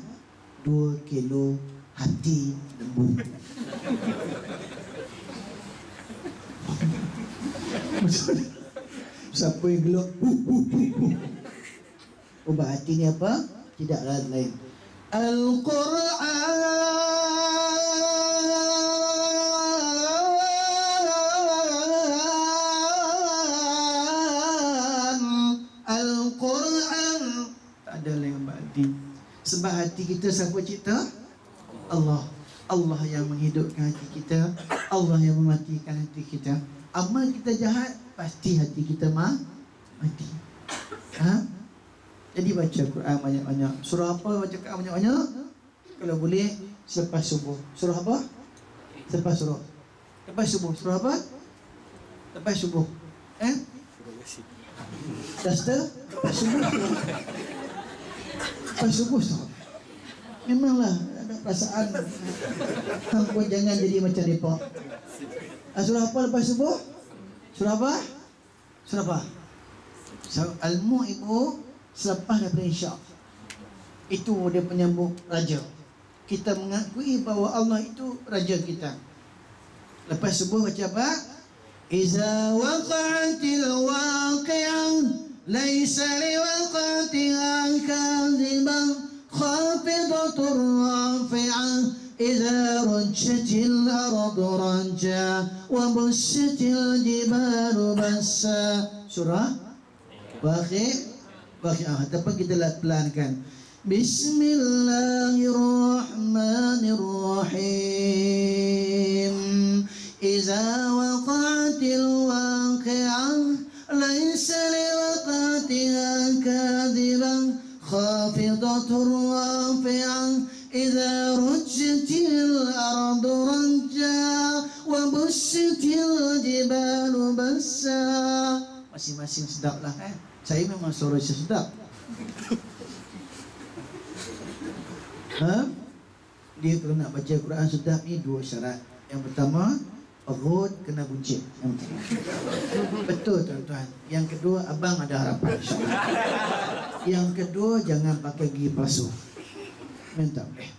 2 kilo hati lembu. Siapa yang gelak? Ubat hati ni apa? Tidaklah lain, Al-Quran. Tak ada lain ubat hati. Sebab hati kita siapa cipta? Allah. Allah yang menghidupkan hati kita, Allah yang mematikan hati kita. Amal kita jahat, pasti hati kita mati. Jadi baca Quran banyak-banyak. Surah apa baca Quran banyak-banyak? Kalau boleh selepas subuh. Surah apa? Lepas subuh. Surah apa? Lepas subuh. Duster? Lepas subuh surah. Memanglah ada perasaan. Hang pun jangan jadi macam mereka. Surah apa lepas subuh? Surah apa? Al-Mulk ibu selepas daripada Isyak. Itu dia penyambung raja. Kita mengakui bahawa Allah itu raja kita. Lepas subuh baca apa? Iza waqa'atil waqi'ah laisa liwaqatiha kadhibah khafidatur rafi'ah إذا رجت الأرض رجا وبست الجبال بسا. Surah Waqi'ah. Tapi kita pelankan. Bismillahirrahmanirrahim. Iza waqa'atil waqi'ah laysa liwaqatiha kadhibah khafidatur rafi'ah إذا رجت الأرض رجا وبست الجبال بسا. Masing-masing sedap lah Saya memang suara sedap. Dia kalau nak baca Quran sedap ni 2 syarat. Yang pertama, perut kena buncit. Betul tuan-tuan. Yang kedua, abang ada harapan. Yang kedua, jangan pakai gigi palsu. Minta boleh.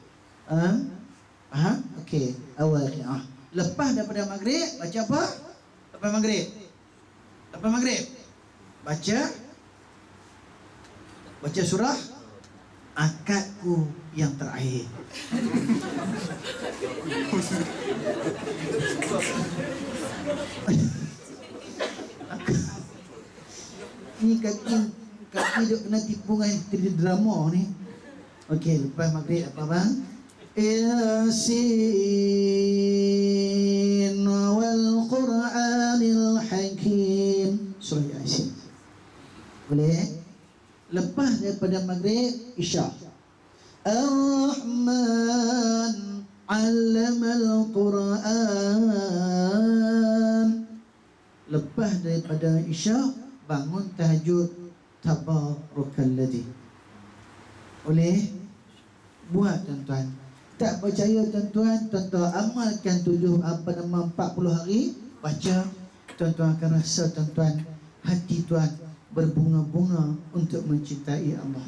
Faham? Okey, awal qiraah. Lepas daripada maghrib baca apa? Lepas maghrib. Baca surah Akadku yang terakhir. Ni kaki duk kena tipu dengan drama ni. Okey, lepas maghrib apa bang? Yasin wal Qur'anil Hakim. Surah Yasin. Boleh? Lepas daripada maghrib, Isya. Ar-Rahman 'allamal Qur'an. Lepas daripada Isya, bangun tahajud, Tabarakalladzi. Boleh? Buat tuan-tuan. Tak percaya tuan-tuan amalkan 40 hari, baca. Tuan-tuan akan rasa tuan-tuan, hati tuan berbunga-bunga untuk mencintai Allah.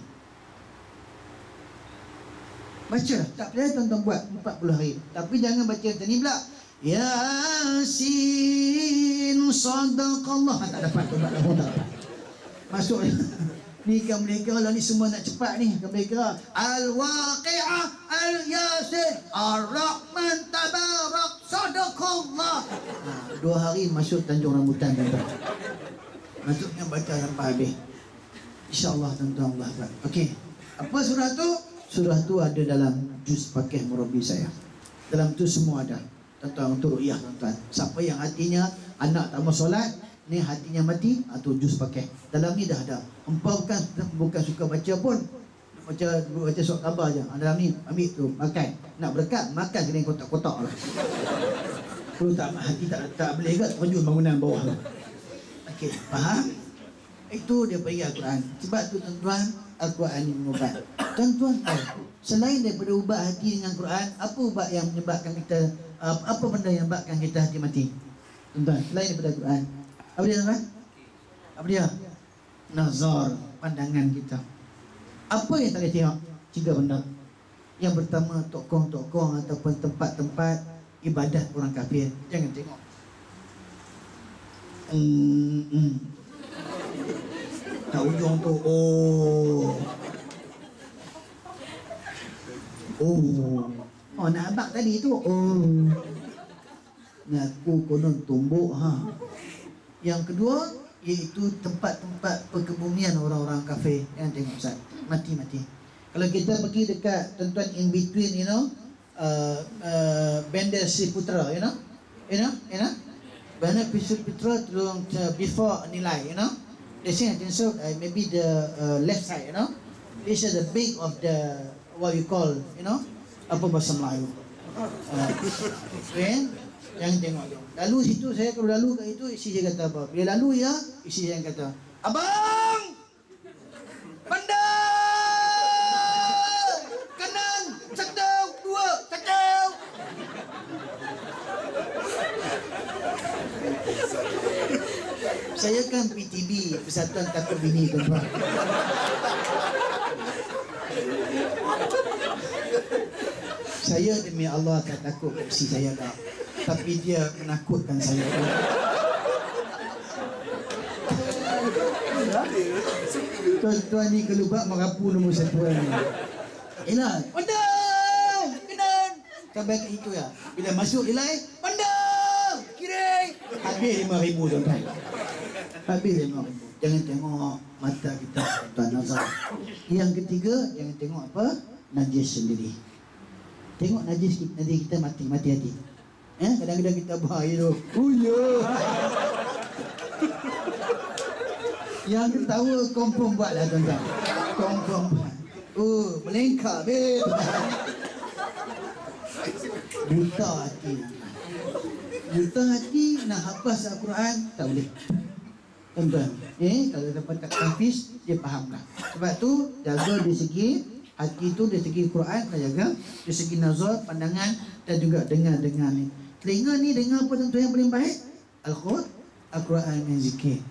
Baca. Tak percaya tuan-tuan buat 40 hari. Tapi jangan baca macam ni pula. Yasin sadaqallah. Tak dapat tu, tak dapat. Masuk ni kan mereka lah ni semua nak cepat ni kan mereka. Al-Waqi'ah, Al-Yasin, Ar-Rahman, Tabarak, Sadaqallah. 2 hari masuk Tanjung Rambutan tuan-tuan. Maksudnya baca sampai habis. InsyaAllah tuan-tuan Allah Akbar. Okey. Apa surah tu? Surah tu ada dalam juz Faqih Murabi saya. Dalam tu semua ada. Tuan-tuan untuk ru'yah tuan-tuan. Siapa yang hatinya anak tak mau solat, ni hatinya mati atau juz pakai. Dalam ni dah ada. Empau bukan suka baca pun. Baca surat khabar je. Dalam ni ambil tu makan. Nak berkat makan kena kotak-kotak lah. Kalau tak hati tak boleh ke terjun bangunan bawah tu. Okey, faham? Itu dia bagi Al-Quran. Sebab tu tuan-tuan, Al-Quran ini mengubat. Tuan-tuan tahu, selain daripada ubat hati dengan Quran, apa ubat yang menyebabkan kita, apa benda yang menyebabkan kita hati mati? Tuan-tuan, selain daripada Quran. Apa dia tuan? Apa dia? Nazar, pandangan kita. Apa yang tak boleh tengok? 3 benda. Yang pertama, tokoh-tokoh ataupun tempat-tempat ibadat orang kafir. Jangan tengok. Tak ujung tu. Oh, nak abang tadi tu. Ngaku konon tumbuk ha. Yang kedua iaitu tempat-tempat perkebumian orang-orang kafir. Yang tengok Ustaz, mati-mati. Kalau kita pergi dekat tuan-tuan in between, you know, Bandar Sri Putra, you know, Bandar Sri Putra before Nilai, you know, they say I think so, maybe the left side, you know, this is the big of the what you call, you know, apa bahasa Melayu, okay? Jangan tengok tu. Lalu situ saya kalau lalu kat itu, isi saya kata apa? Bila lalu ya, isi saya kata, abang, pandai, kanan, 1, 2, 1. Saya kan PTB, Persatuan Takut Bini tuan-tuan. Saya demi Allah tak takut si saya tak. Tapi dia menakutkan saya. Tuan-tuan ni kelubak merapu nombor 1 ni. Elah, pandang, kanan. Sampai ke itu ya. Bila masuk nilai, pandang, kiri. Habis 5,000 tuan-tuan. Habis 5,000. Jangan tengok mata kita, tuan nazar. Yang ketiga, jangan tengok apa? Najis sendiri. Tengok najis nanti kita mati hati. Kadang-kadang kita bahaya tu. Oh ya. Yang ketawa confirm buatlah tuan-tuan. Confirm buat. Melengkap beb. Buta hati. Buta hati nak hafaz Al-Quran tak boleh. Tuan-tuan, kalau dapat kat hafiz dia fahamlah. Sebab tu jaga dari segi hati tu, dari segi Quran kita jaga, dari segi nazar, pandangan dan juga dengar ni. Telinga ni dengar apa tuan-tuan yang paling baik? Al-Quran dan zikir.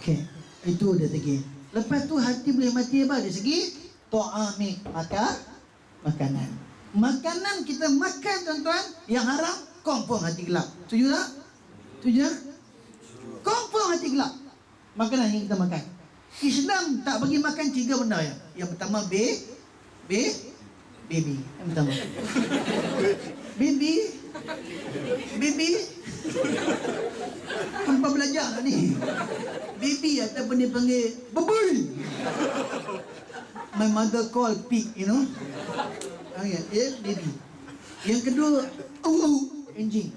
Okey, itu dia lagi. Lepas tu hati boleh mati apa? Dari segi ta'ami, makanan. Makanan kita makan tuan-tuan yang haram, confirm hati gelap. Setuju tak? Setuju tak? Confirm hati gelap. Makanan yang kita makan. Islam tak bagi makan 3 benda ya. Yang pertama baby. Yang pertama baby hampa belajar lah ni. Baby ataupun dia panggil bebul. My mother call pig, you know. Baby. Yang kedua anjing.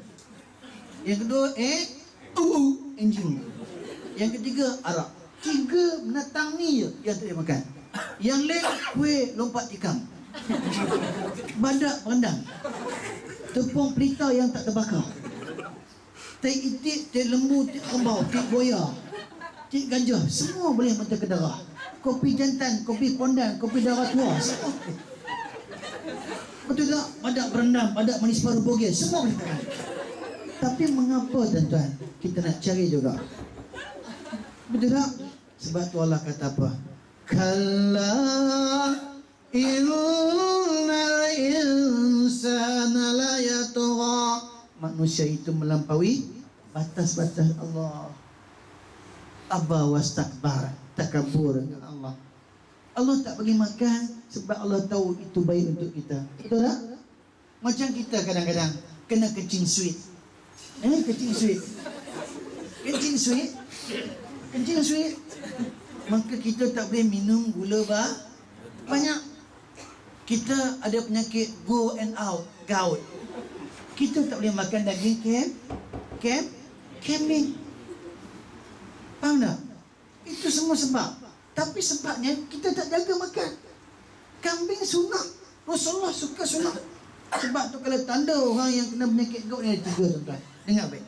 Yang kedua anjing. Yang ketiga arak. 3 binatang ni je yang tak boleh makan. Yang lain kuih lompat tikam, badak berendam, tepung pelita yang tak terbakar, teh itik, teh lembu, teh kerbau, teh buaya, teh gajah, semua boleh mata ke darah. Kopi jantan, kopi pondan, kopi darah tua, semua. Betul tak? Badak berendam, badak manis paru bogel, semua boleh makan. Tapi mengapa tuan-tuan kita nak cari juga? Betul tak? Sebab tu Allah kata apa? Kalla innal insana la yatgha. Manusia itu melampaui batas-batas Allah. Aba wastakbar, takabur dengan Allah. Allah tak bagi makan sebab Allah tahu itu baik untuk kita. Betul tak? Macam kita kadang-kadang kena kencing sweet. Kencing sweet. Maka kita tak boleh minum gula banyak. Kita ada penyakit go and out, gout. Kita tak boleh makan daging kambing. Faham tak? Itu semua sebab. Tapi sebabnya kita tak jaga makan. Kambing sunat. Rasulullah suka sunat. Sebab tu kalau tanda orang yang kena penyakit gout ni ada 3 tuan-tuan. Dengar baik.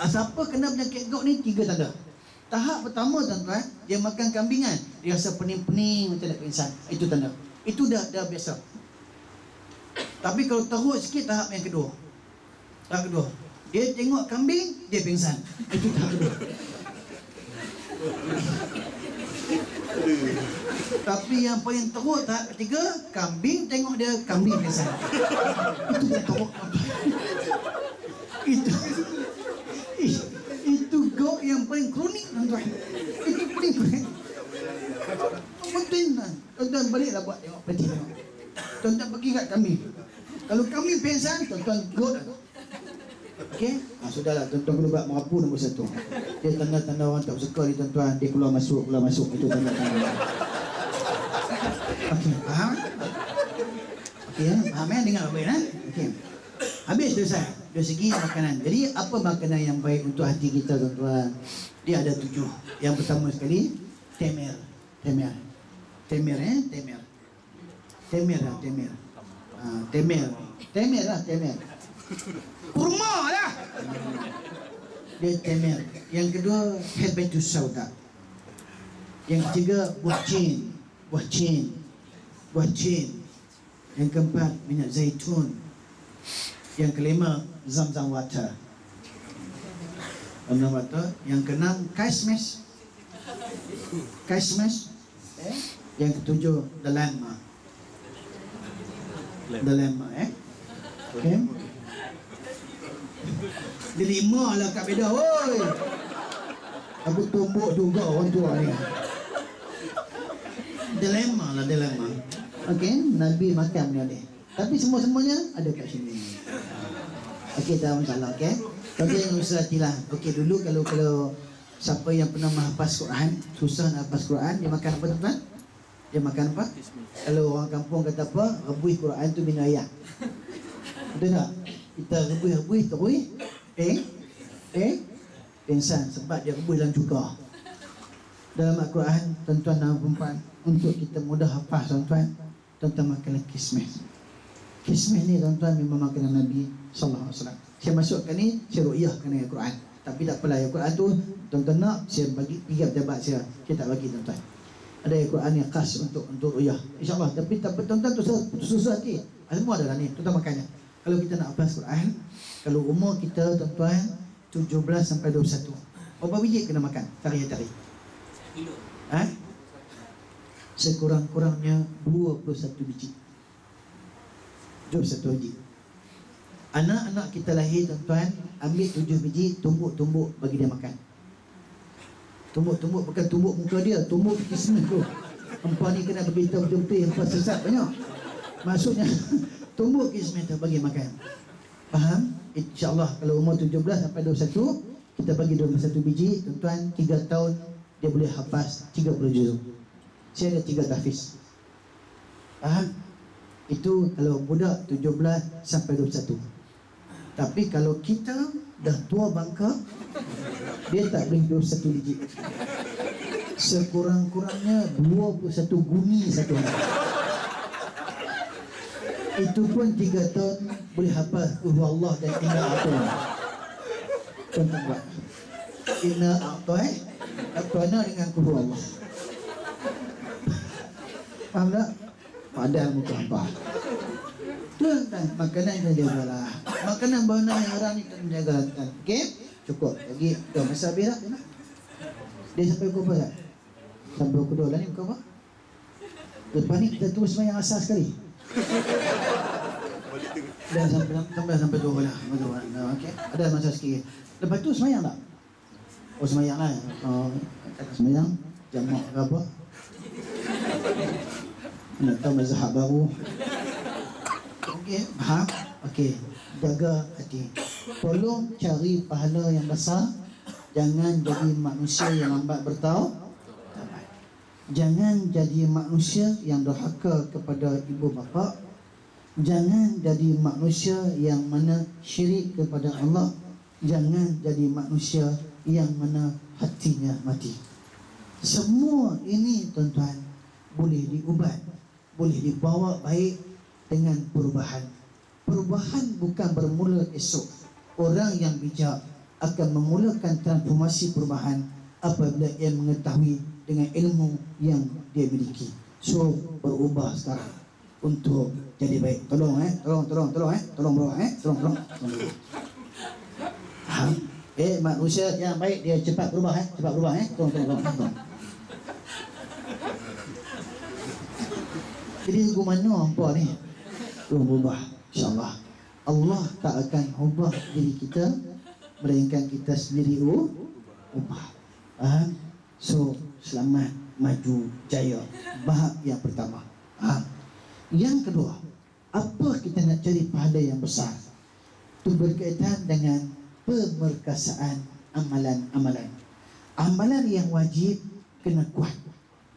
Siapa kena penyakit gout ni 3 tanda. Tahap pertama tuan-tuan, dia makan kambingan, dia rasa pening-pening macam nak pingsan. Itu tanda. Itu dah biasa. Tapi kalau teruk sikit, tahap yang kedua. Tahap kedua, dia tengok kambing, dia pingsan. Itu tahap kedua. Tapi yang paling teruk tahap ketiga, kambing tengok dia, kambing pingsan. Itu yang teruk. Itu gout yang paling kronik tuan-tuan. Itu paling kronik. Betul kan? Tuan-tuan baliklah buat tengok peti tengok. Tuan-tuan pergi kat kambing. Kalau kambing pingsan, tuan-tuan gout. Okey? Sudahlah, tuan-tuan kena buat merapu nombor 1. Dia tanda-tanda orang tak suka ni tuan-tuan. Dia keluar masuk. Itu tanda-tanda. Okey, faham? Okey, faham ya? Dengar baik kan? Okey. Habis selesai dari segi makanan. Jadi apa makanan yang baik untuk hati kita tuan-tuan? Dia ada 7. Yang pertama sekali temer. Kurma lah. Dia temer. Yang kedua habatus sauda. Yang ketiga buah cin. Yang keempat minyak zaitun. Yang kelima Zamzam water. Yang keenam kismis. Yang ketujuh dilemma. Okay. Dia 5 lah kat beda. Oi, aku tumbuk juga orang tua ni. Dilemma. Okay, Nabi makan benda ni. Tapi semua-semuanya ada kat sini. Okey, tak masalah. Okey, tapi yang usah hatilah. Okey, dulu kalau siapa yang pernah menghafaz Quran, susah nak hafaz Quran, dia makan apa tuan-tuan? Dia makan apa? Kalau orang kampung kata apa? Rebus Quran tu bina ayat. Betul tak? Kita rebus. Pingsan sebab dia rebus dalam cuka. Dalam Al-Quran, tuan-tuan dan puan-puan, untuk kita mudah hafaz tuan-tuan makanlah kismis. Kismis ni tuan-tuan memang makanan Nabi sallallahu alaihi wasallam. Saya masukkan ni, saya ru'yahkan dengan Quran. Tapi tak apalah, ayat Quran tu tuan-tuan nak, saya bagi pergi pejabat saya tak bagi tuan-tuan. Ada ayat Quran yang khas untuk ru'yah, insya-Allah. Tapi tak tuan-tuan tu susah hati. Semua ada ni, tuan-tuan makannya. Kalau kita nak hafaz Quran, kalau umur kita tuan-tuan 17 sampai 21. Berapa biji kena makan hari-hari? Sekurang-kurangnya 21 biji. Jom satu biji. Anak-anak kita lahir tuan-tuan, ambil 7 biji, tumbuk-tumbuk bagi dia makan. Tumbuk-tumbuk bukan tumbuk muka dia, tumbuk kismis tu. Empat ni kena beritahu betul-betul, empat sesat banyak. Maksudnya tumbuk kismis tu bagi makan. Faham? InsyaAllah kalau umur 17 sampai 21, kita bagi 21 biji, tuan-tuan 3 tahun dia boleh hafaz 30 juzuk. Saya ada 3 tahfiz. Faham? Itu kalau budak 17 sampai 21. Tapi kalau kita dah tua bangka, dia tak boleh 21 biji. Sekurang-kurangnya 21 guni satu hari. Itu pun 3 tahun boleh hafal Allah dan Inna A'tana. Contoh buat Inna A'tana dengan Allah. Faham tak? Padahal muka apa? Tuan-tuan, makanan kita jagalah. Makanan bawah yang orang ni kita menjaga. Okey? Cukup. Lagi dah masa habis tak? Dia sampai pukul apa tak? Sampai pukul 2 lah ni pukul apa? Lepas ni kita terus sembahyang asar sekali. Dah sampai 2 lah. Okey? Ada masa sikit. Lepas tu sembahyang tak? Oh sembahyang lah. Sembahyang jamak ke apa? Nak tahu mazhab baru. Okey, faham? Okey, jaga hati. Tolong cari pahala yang besar. Jangan jadi manusia yang lambat bertaubat. Jangan jadi manusia yang durhaka kepada ibu bapa. Jangan jadi manusia yang mana syirik kepada Allah. Jangan jadi manusia yang mana hatinya mati. Semua ini tuan-tuan boleh diubat, boleh dibawa baik dengan perubahan. Perubahan bukan bermula esok. Orang yang bijak akan memulakan transformasi perubahan apabila ia mengetahui dengan ilmu yang dia miliki. So berubah sekarang untuk jadi baik. Tolong tolong bro tolong. Manusia yang baik dia cepat berubah tolong. Jadi gimana hampa ni? Tolong berubah, insyaAllah. Allah tak akan ubah diri kita, melainkan kita sendiri ubah. So, selamat, maju, jaya. Bahag yang pertama. Yang kedua, apa kita nak cari pahala yang besar? Itu berkaitan dengan pemerkasaan amalan-amalan. Amalan yang wajib kena kuat.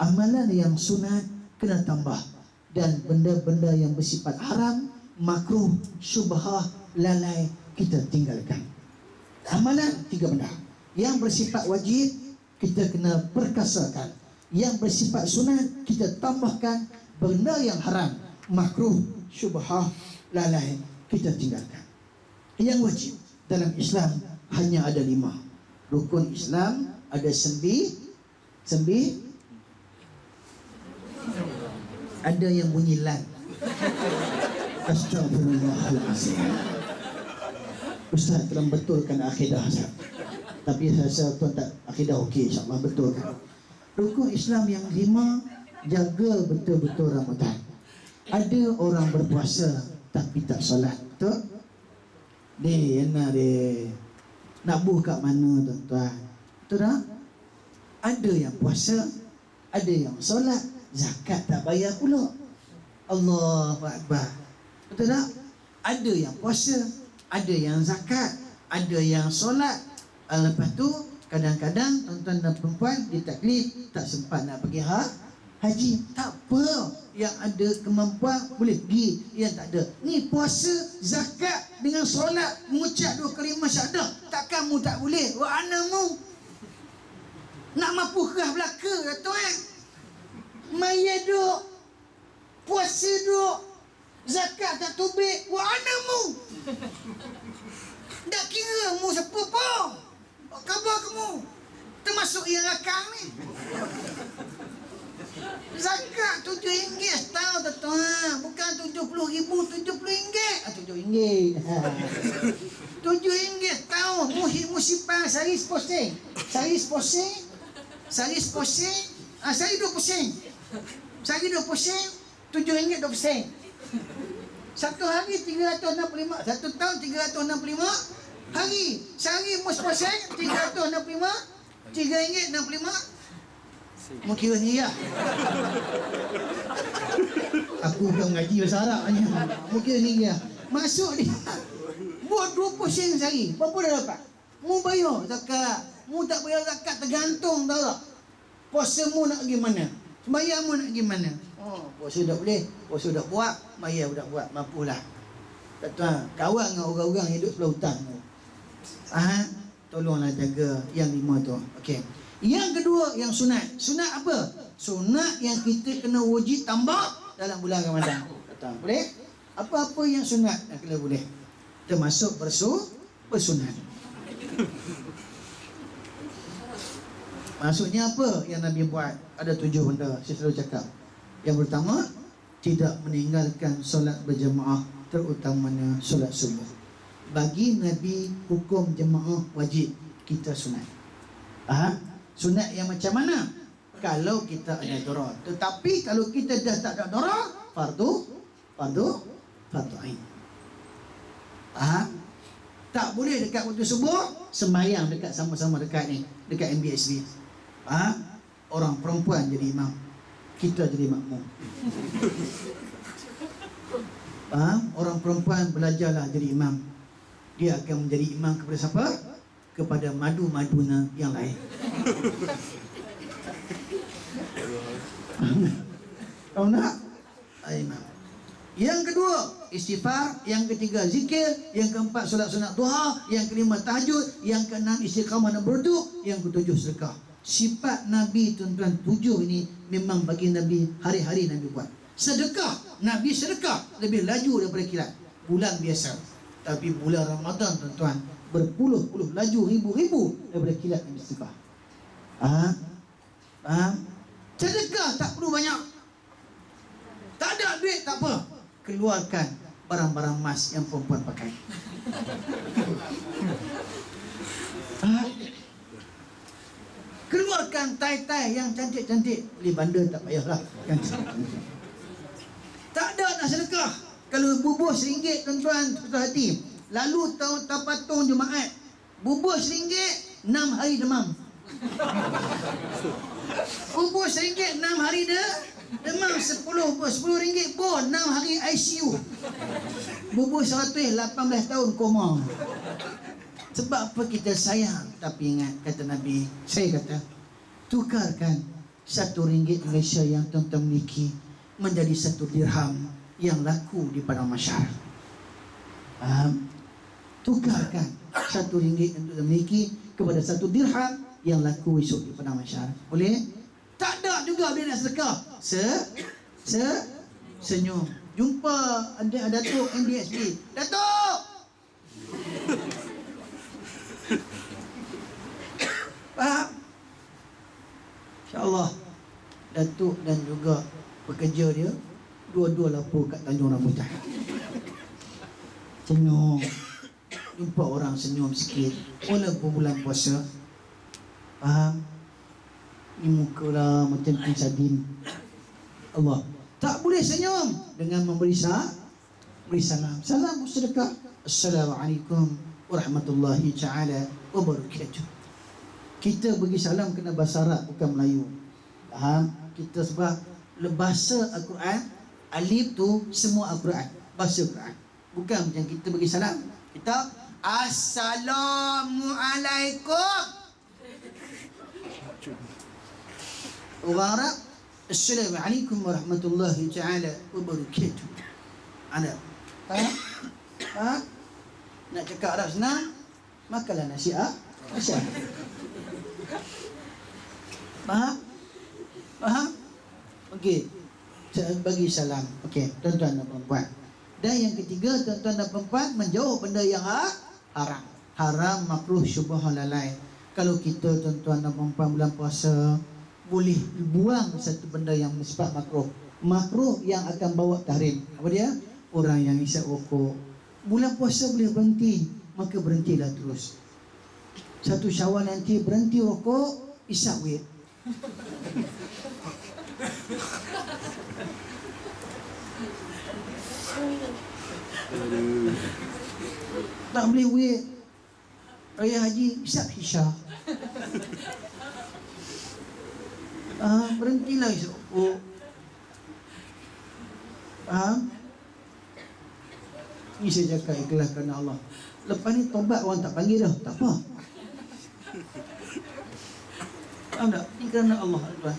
Amalan yang sunat kena tambah. Dan benda-benda yang bersifat haram, makruh, syubhah, lalai kita tinggalkan. Amalan 3 benda. Yang bersifat wajib kita kena perkasakan. Yang bersifat sunat kita tambahkan. Benda yang haram, makruh, syubhah, lalai kita tinggalkan. Yang wajib dalam Islam hanya ada 5. Rukun Islam ada 9. Ada yang bunyi lan. Astagfirullahaladzim. Ustaz telah betulkan akidah Ustaz. Tapi saya rasa tuan tak akidah okey, insyaAllah betulkan. Rukun Islam yang 5, jaga betul-betul Ramadan. Ada orang berpuasa tapi tak solat, betul? Dia nak buh kat mana tuan-tuan? Betul tak? Ada yang puasa, ada yang solat, zakat tak bayar pula. Allahu Akbar. Betul tak? Ada yang puasa, ada yang zakat, ada yang solat. Lepas tu kadang-kadang tuan-tuan dan perempuan ditaklif tak sempat nak pergi haji. Tak apa, yang ada kemampuan boleh pergi, yang tak ada. Ni puasa, zakat dengan solat, mengucap 2 kalimah syahadah, takkan mu tak boleh? Wa anamu nak mampu kerah belaka tuan. Maya duk, puasa duk, zakat tak tubik, wa anamu. Tak kira mu siapa pun, khabar kamu termasuk yang rakam ni. Zakat RM7 setahun tuan, bukan RM70,000, RM70. RM7. RM7 setahun. simpan sehari 10 sen. Sehari 10 sen. Sehari 10 sen. Sehari 20 sen. Sehari 20 sen, RM7.20 sen. Satu hari 365. Satu tahun 365 hari. Sehari 10 sen, 365. RM3.65. Mau kira ni ya. Aku bukan mengaji bahasa Arab hanya. Mau kira ni ya. Masuk dia buat 20 sen sehari. Berapa dah dapat? Mu bayar zakat, mu tak bayar zakat tergantung, tahu tak? Puasa mu nak pergi mana? Sembahyang mu nak pergi mana? Oh, puasa tak boleh, puasa tak buat, bayar tak buat, mampulah. Tuan, kawan dengan orang-orang hidup sebelah hutan tu. Tolonglah jaga yang 5 tu. Okey. Yang kedua, yang sunat. Sunat apa? Sunat yang kita kena wajib tambah dalam bulan Ramadan. Tuan, boleh? Apa-apa yang sunat yang kena boleh. Termasuk bersunat. Maksudnya apa yang Nabi buat? Ada 7 benda saya selalu cakap. Yang pertama, tidak meninggalkan solat berjemaah, terutamanya solat subuh. Bagi Nabi, hukum jemaah wajib, kita sunat. Sunat yang macam mana? Kalau kita ada darah. Tetapi kalau kita dah tak ada darah, fardu ain. Tak boleh dekat waktu subuh sembahyang dekat sama-sama dekat ni, dekat MBSB. Orang perempuan jadi imam, kita jadi makmum. Orang perempuan belajarlah jadi imam. Dia akan menjadi imam kepada siapa? Kepada madu-maduna yang lain. Tahu tak? Imam. Yang kedua, istighfar. Yang ketiga, zikir. Yang keempat, solat sunat duha. Yang kelima, tahajud. Yang keenam, istiqamah dan berdu. Yang ketujuh, sedekah. Sifat Nabi tuan-tuan 7 ini memang bagi Nabi hari-hari Nabi buat. Sedekah, Nabi sedekah lebih laju daripada kilat bulan biasa. Tapi bulan Ramadan tuan-tuan, berpuluh-puluh laju, ribu-ribu daripada kilat Nabi sedekah. Sedekah tak perlu banyak. Tak ada duit tak apa, keluarkan barang-barang emas yang perempuan pakai. Keluarkan tai-tai yang cantik-cantik. Beli bandar tak payahlah, yang cantik-cantik. Tak ada nak sedekah. Kalau bubur RM1 tuan-tuan, putus hati. Lalu tahun tapatung Jumaat, bubur RM1 6 hari demam. Bubur RM1 6 hari demam. 10 RM10 pun 6 hari ICU. Bubur 100 18 tahun koma. Sebab apa? Kita sayang. Tapi ingat, kata Nabi, saya kata, tukarkan RM1 Malaysia yang tuan-tuan miliki menjadi 1 dirham yang laku di padang mahsyar. Tukarkan RM1 yang tuan-tuan miliki kepada 1 dirham yang laku esok di padang mahsyar. Boleh? Tak ada juga dia nak sedekah. Senyum. Jumpa Datuk MBSB. Datuk! Faham? InsyaAllah Datuk dan juga pekerja dia dua-dua lapor kat Tanjung Rambutan. Senyum. Jumpa orang senyum sikit walaupun bulan puasa. Faham? Ni muka lah macam tin sardin. Allah. Tak boleh senyum dengan memberi salam. Salam bersedekah. Assalamualaikum warahmatullahi ta'ala wabarakatuh. Kita bagi salam kena bahasa Arab, bukan Melayu. Faham? Kita sebab bahasa Al-Quran, alif tu semua Al-Quran, bahasa Al-Quran. Bukan macam kita bagi salam, kita Assalamualaikum. Orang Arab, Assalamualaikum warahmatullahi ta'ala wabarakatuh. Arab. Faham? Nak cakap Arab senang, makanlah nasi Asyam. Faham? Okey. Saya bagi salam. Okey, tuan-tuan dan perempuan. Dan yang ketiga, tuan-tuan dan perempuan, menjauh benda yang haram. Haram, makruh, syubhah, lalai. Kalau kita tuan-tuan dan perempuan bulan puasa, boleh buang satu benda yang bersifat makruh. Makruh yang akan bawa tahrim. Apa dia? Orang yang isap rokok. Bulan puasa boleh berhenti, maka berhentilah terus. 1 Syawal nanti berhenti rokok, isap wet. Tak boleh wet. Raya haji, isap shisha. Berhentilah isap rokok. Faham? Ini saya cakap ikhlas kerana Allah. Lepas ni tobat orang tak panggil dah, tak apa. Faham tak? Ini kerana Allah, tuan.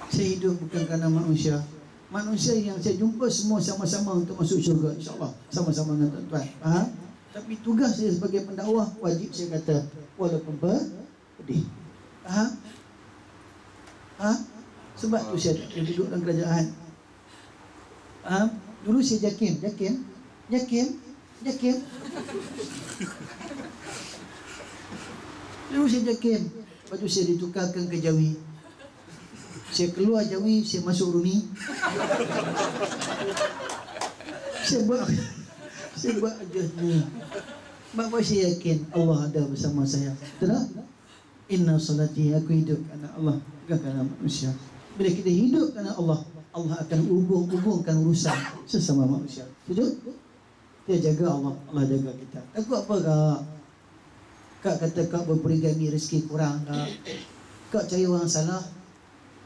Saya hidup bukan kerana manusia. Manusia yang saya jumpa semua sama-sama untuk masuk syurga, insya-Allah. Sama-sama dengan tuan-tuan. Faham? Tapi tugas saya sebagai pendakwah, wajib saya kata walaupun pedih. Faham? Sebab tu saya tak boleh duduk dalam kerajaan. Faham? Dulu saya jakim. Dulu saya jakim. Lepas tu saya ditukarkan ke Jawi. Saya keluar Jawi, saya masuk Runi. Saya buat aja ni. Sebab saya yakin Allah ada bersama saya. Betul tak? Inna salati, aku hidup kerana Allah, bukan kerana manusia. Bila kita hidup kerana Allah, Allah akan hubungkan urusan sesama manusia. Setuju? Dia jaga Allah, Allah jaga kita. Takut apa kak? Kak kata kak berpoligami, rezeki kurang kak. Kak cari orang salah.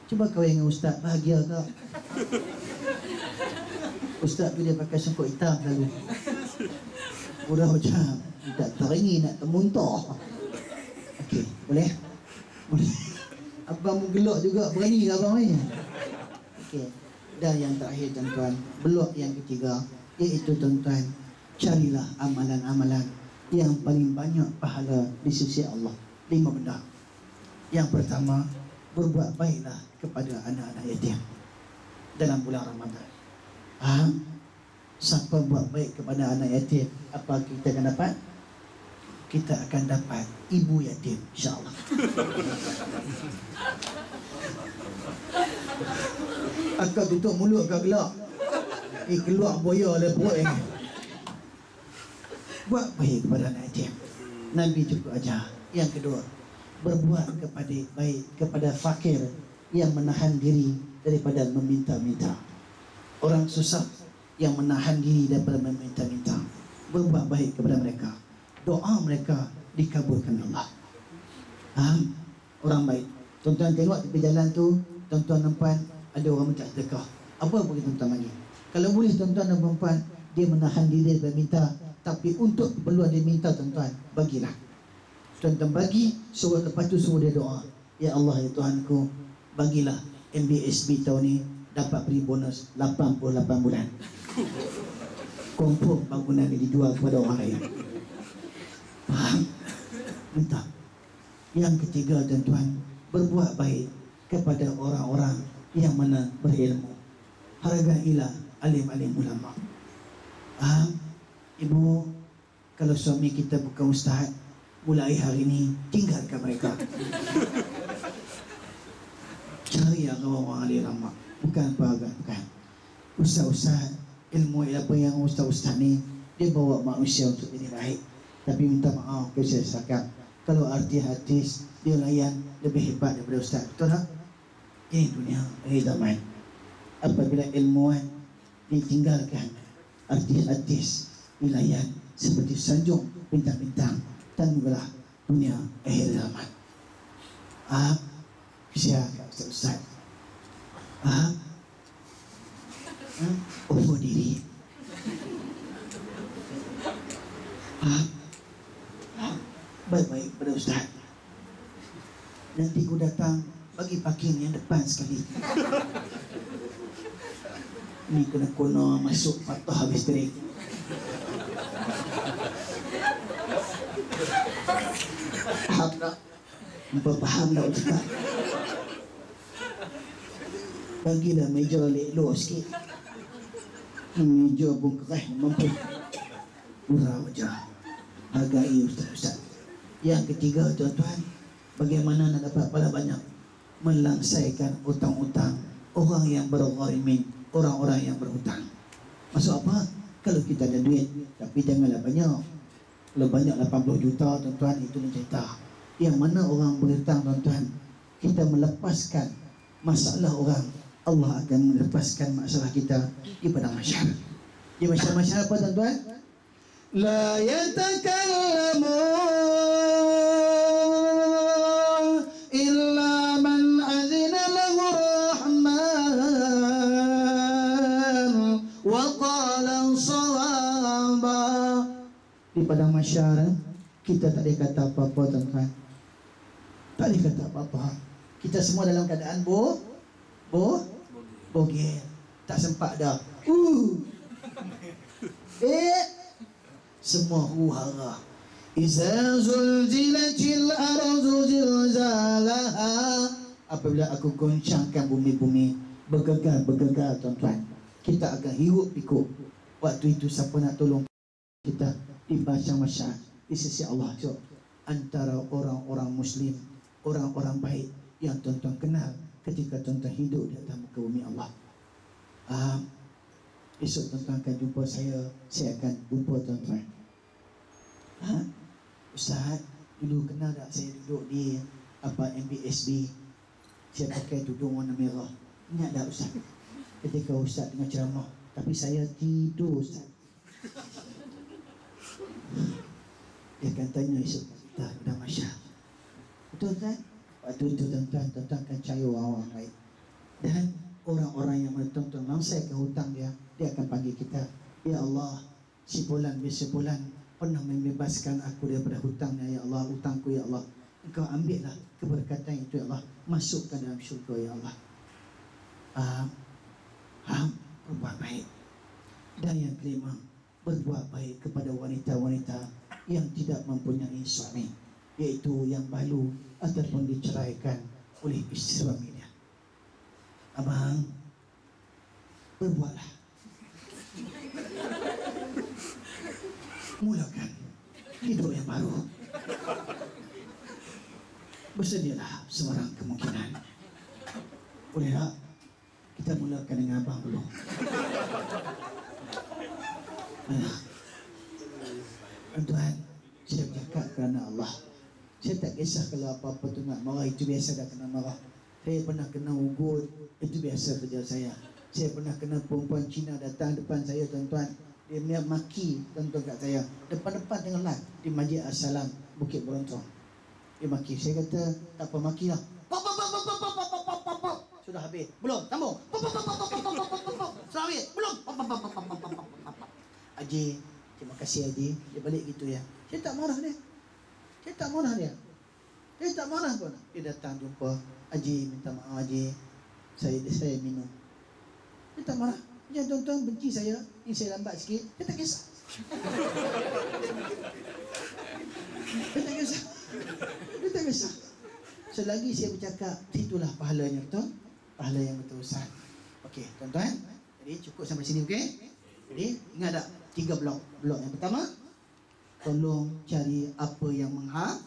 Cuba kahwin dengan ustaz, bahagia kak. Ustaz tu dia pakai songkok hitam lalu. Udah macam tak teringin nak termuntah. Okey, boleh? Boleh. Abang gelak juga, berani ke abang ni? Okey. Dan yang terakhir tuan-tuan, blok yang ketiga, iaitu tuan-tuan, carilah amalan-amalan yang paling banyak pahala di sisi Allah. 5 benda. Yang pertama, berbuat baiklah kepada anak-anak yatim dalam bulan Ramadan. Siapa buat baik kepada anak yatim, apa kita akan dapat? Kita akan dapat ibu yatim, insya-Allah. Akak tutup mulut kau gelak. Keluar boya oleh perut ini. Buat baik kepada anak yatim. Nabi juga ajar. Yang kedua, berbuat baik kepada fakir yang menahan diri daripada meminta-minta. Orang susah yang menahan diri daripada meminta-minta. Berbuat baik kepada mereka. Doa mereka dikabulkan Allah. Orang baik. Tuan-tuan tengok tepi jalan tu, tuan-tuan nampak ada orang minta sedekah. Apa boleh tuan-tuan bagi? Kalau boleh tuan-tuan dan puan-puan, dia menahan diri daripada minta, tapi untuk keperluan dia minta, tuan-tuan, bagilah. Tuan-tuan bagi, suruh lepas tu suruh dia doa. Ya Allah, ya Tuhanku, bagilah MBSB tahun ni dapat beri bonus 88 bulan. Kompok bangunan ni dijual kepada orang lain. Faham? Minta. Yang ketiga tuan-tuan, berbuat baik kepada orang-orang yang mana berilmu. Hargailah alim-alim ulama. Faham? Ibu, kalau suami kita bukan ustaz, mulai hari ini tinggalkan mereka. Cari orang-orang alim ulama. Bukan apa-apa, bukan. Ustaz-ustaz, ilmu apa yang ustaz-ustaz ni, dia bawa manusia untuk jadi baik. Tapi minta maaf ke saya cakap, kalau artis-artis dia layan lebih hebat daripada ustaz. Betul tak? Ini dunia zaman. Apabila ilmuwan ditinggalkan, artis-artis dilayan seperti sanjung bintang-bintang, tangguhlah dunia akhir zaman. Siapa ustaz? Over diri. Baik-baik pada ustaz. Nanti ku datang bagi parking yang depan sekali. Ni kena kono masuk patah habis terik. Faham tak? Nampak faham tak ustaz? Bagilah meja elok sikit. Meja pun kerah mampu. Murah wajah. Hargai ustaz-ustaz. Yang ketiga tuan-tuan, bagaimana nak dapat pahala banyak? Melangsaikan hutang-hutang orang yang bergharimin, orang-orang yang berhutang. Maksud apa? Kalau kita ada duit, tapi janganlah banyak. Kalau banyak 80 juta tuan-tuan, itu lain cerita. Yang mana orang berhutang tuan-tuan, kita melepaskan masalah orang, Allah akan melepaskan masalah kita di padang mahsyar. Di mahsyar apa tuan-tuan? La yatakallamu illa man azina lahu rahman wa qala sawaba. Di padang mahsyar kita tak boleh kata apa-apa tuan-tuan. Tak boleh kata apa-apa. Kita semua dalam keadaan bogel. Tak sempat dah. Semua hara. Iza zulzilatil ardu zilzalaha. Apabila aku goncangkan bumi-bumi bergegar tuan-tuan, kita akan hirup pikuk. Waktu itu siapa nak tolong kita di mahsyar di sisi Allah? So, antara orang-orang muslim, orang-orang baik yang tuan-tuan kenal ketika tuan-tuan hidup di atas muka bumi Allah. Esok tuan-tuan akan jumpa saya akan jumpa tuan-tuan. Ustaz, dulu kenal tak saya duduk di MBSB, saya pakai tudung warna merah. Ingat tak Ustaz? Ketika Ustaz tengah ceramah, tapi saya tidur Ustaz. Dia akan tanya esok kita dah mahsyar. Betul kan? Waktu itu tuan-tuan akan cari orang baik. Dan orang-orang yang tuan-tuan melangsakan hutang dia akan panggil kita, ya Allah, si fulan pernah membebaskan aku daripada hutangnya, ya Allah, hutangku ya Allah. Engkau ambillah keberkatan itu ya Allah, masukkan dalam syurga ya Allah. Berbuat baik. Dan yang kelima, berbuat baik kepada wanita-wanita yang tidak mempunyai suami, iaitu yang baru ataupun diceraikan oleh isteri suaminya. Abang, berbuatlah. Mulakan hidup yang baru. Bersedialah sebarang kemungkinan. Boleh tak? Kita mulakan dengan abang dulu. Tuan, saya bercakap kerana Allah. Saya tak kisah kalau apa-apa tu nak marah, itu biasa dah kena marah. Saya pernah kena ugut, itu biasa kerja saya. Saya pernah kena perempuan Cina datang depan saya tuan-tuan. Dia maki tuan-tuan kat saya. Depan-depan tengah live di Masjid As-Salam, Bukit Berontong. Dia maki. Saya kata, tak apa, maki lah. Sudah habis. Belum, sambung. Sudah habis. Belum. Haji, terima kasih Haji. Dia balik gitu ya. Saya tak marah dia. Dia tak marah pun. Dia datang jumpa Haji, minta maaf Haji, saya minum. Dia tak marah. Jangan tuan-tuan benci saya, ini saya lambat sikit, dia tak kisah. Dia tak kisah. Selagi saya bercakap, itulah pahalanya betul. Pahala yang betul Ustaz. Okey, tuan-tuan, jadi cukup sampai sini, okey? Jadi ingat tak 3 blok. Blok yang pertama, tolong cari apa yang mengharam.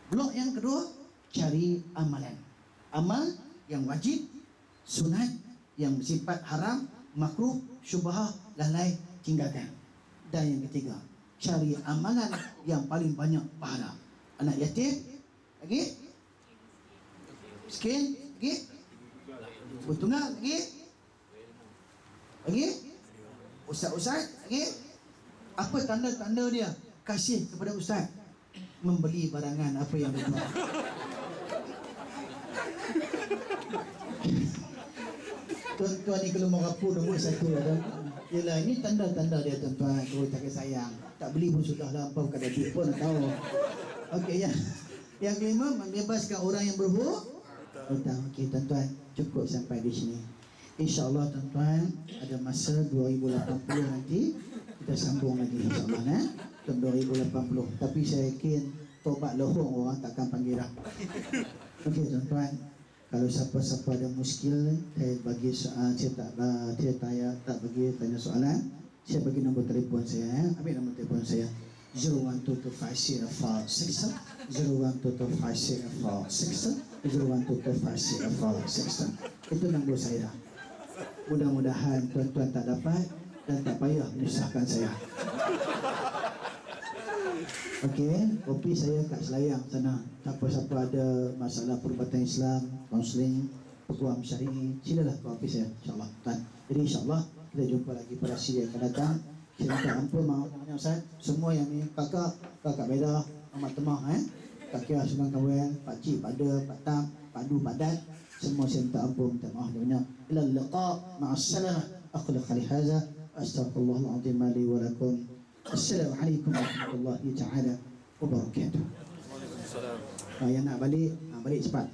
Blok yang kedua, cari amalan. Amal yang wajib, sunat, yang bersifat haram, makruh, syubhah, lalai, tinggalkan. Dan yang ketiga, cari amalan yang paling banyak pahala. Anak yatim, lagi? Miskin, lagi? Bertunggal, lagi? Lagi? Ustaz-ustaz, lagi? Apa tanda-tanda dia? Kasih kepada ustaz. Membeli barangan apa yang dia buat. Tuan-tuan ni kalau mau rapuh nombor 1 kan. Yalah, ini tanda-tanda dia tuan-tuan. Kalau tak sayang, tak beli pun sudah lah, apa kada duit pun nak tahu. Okey ya. Yang kelima, membebaskan orang yang berhutang. Okey tuan-tuan, cukup sampai di sini. InsyaAllah tuan-tuan, ada masa 2080 nanti kita sambung lagi insyaAllah tahun 2080. Tapi saya yakin tobat lohong orang takkan panggil dah. Okey tuan-tuan, kalau siapa-siapa ada muskil, saya bagi soal, saya tak bagi tanya soalan, saya bagi nombor telefon saya. Ambil nombor telefon saya 01225046, 01225046, 01225046. Itu nombor saya. Mudah-mudahan tuan-tuan tak dapat dan tak payah menyusahkan saya. Okey, kopi saya kat Selayang sana. Siapa-siapa ada masalah perubatan Islam, kaunseling, peguam syar'i, silalah ke ofis saya insya-Allah. Kan. Jadi insya-Allah kita jumpa lagi pada siri yang akan datang. Saya minta ampun maaf Ustaz. Semua yang ni kakak Beda, Ahmad Temah Kak Kia Sungai Kawel, Pak Cik, Pak De, Pak Tam, Pak Du, Pak Dan, semua saya minta ampun, minta maaf banyak. Ila liqa ma'as salamah. Aqulu qali hadza astaghfirullahal azim li wa lakum. Assalamualaikum warahmatullahi taala wabarakatuh. Waalaikumsalam. Yang nak balik cepat.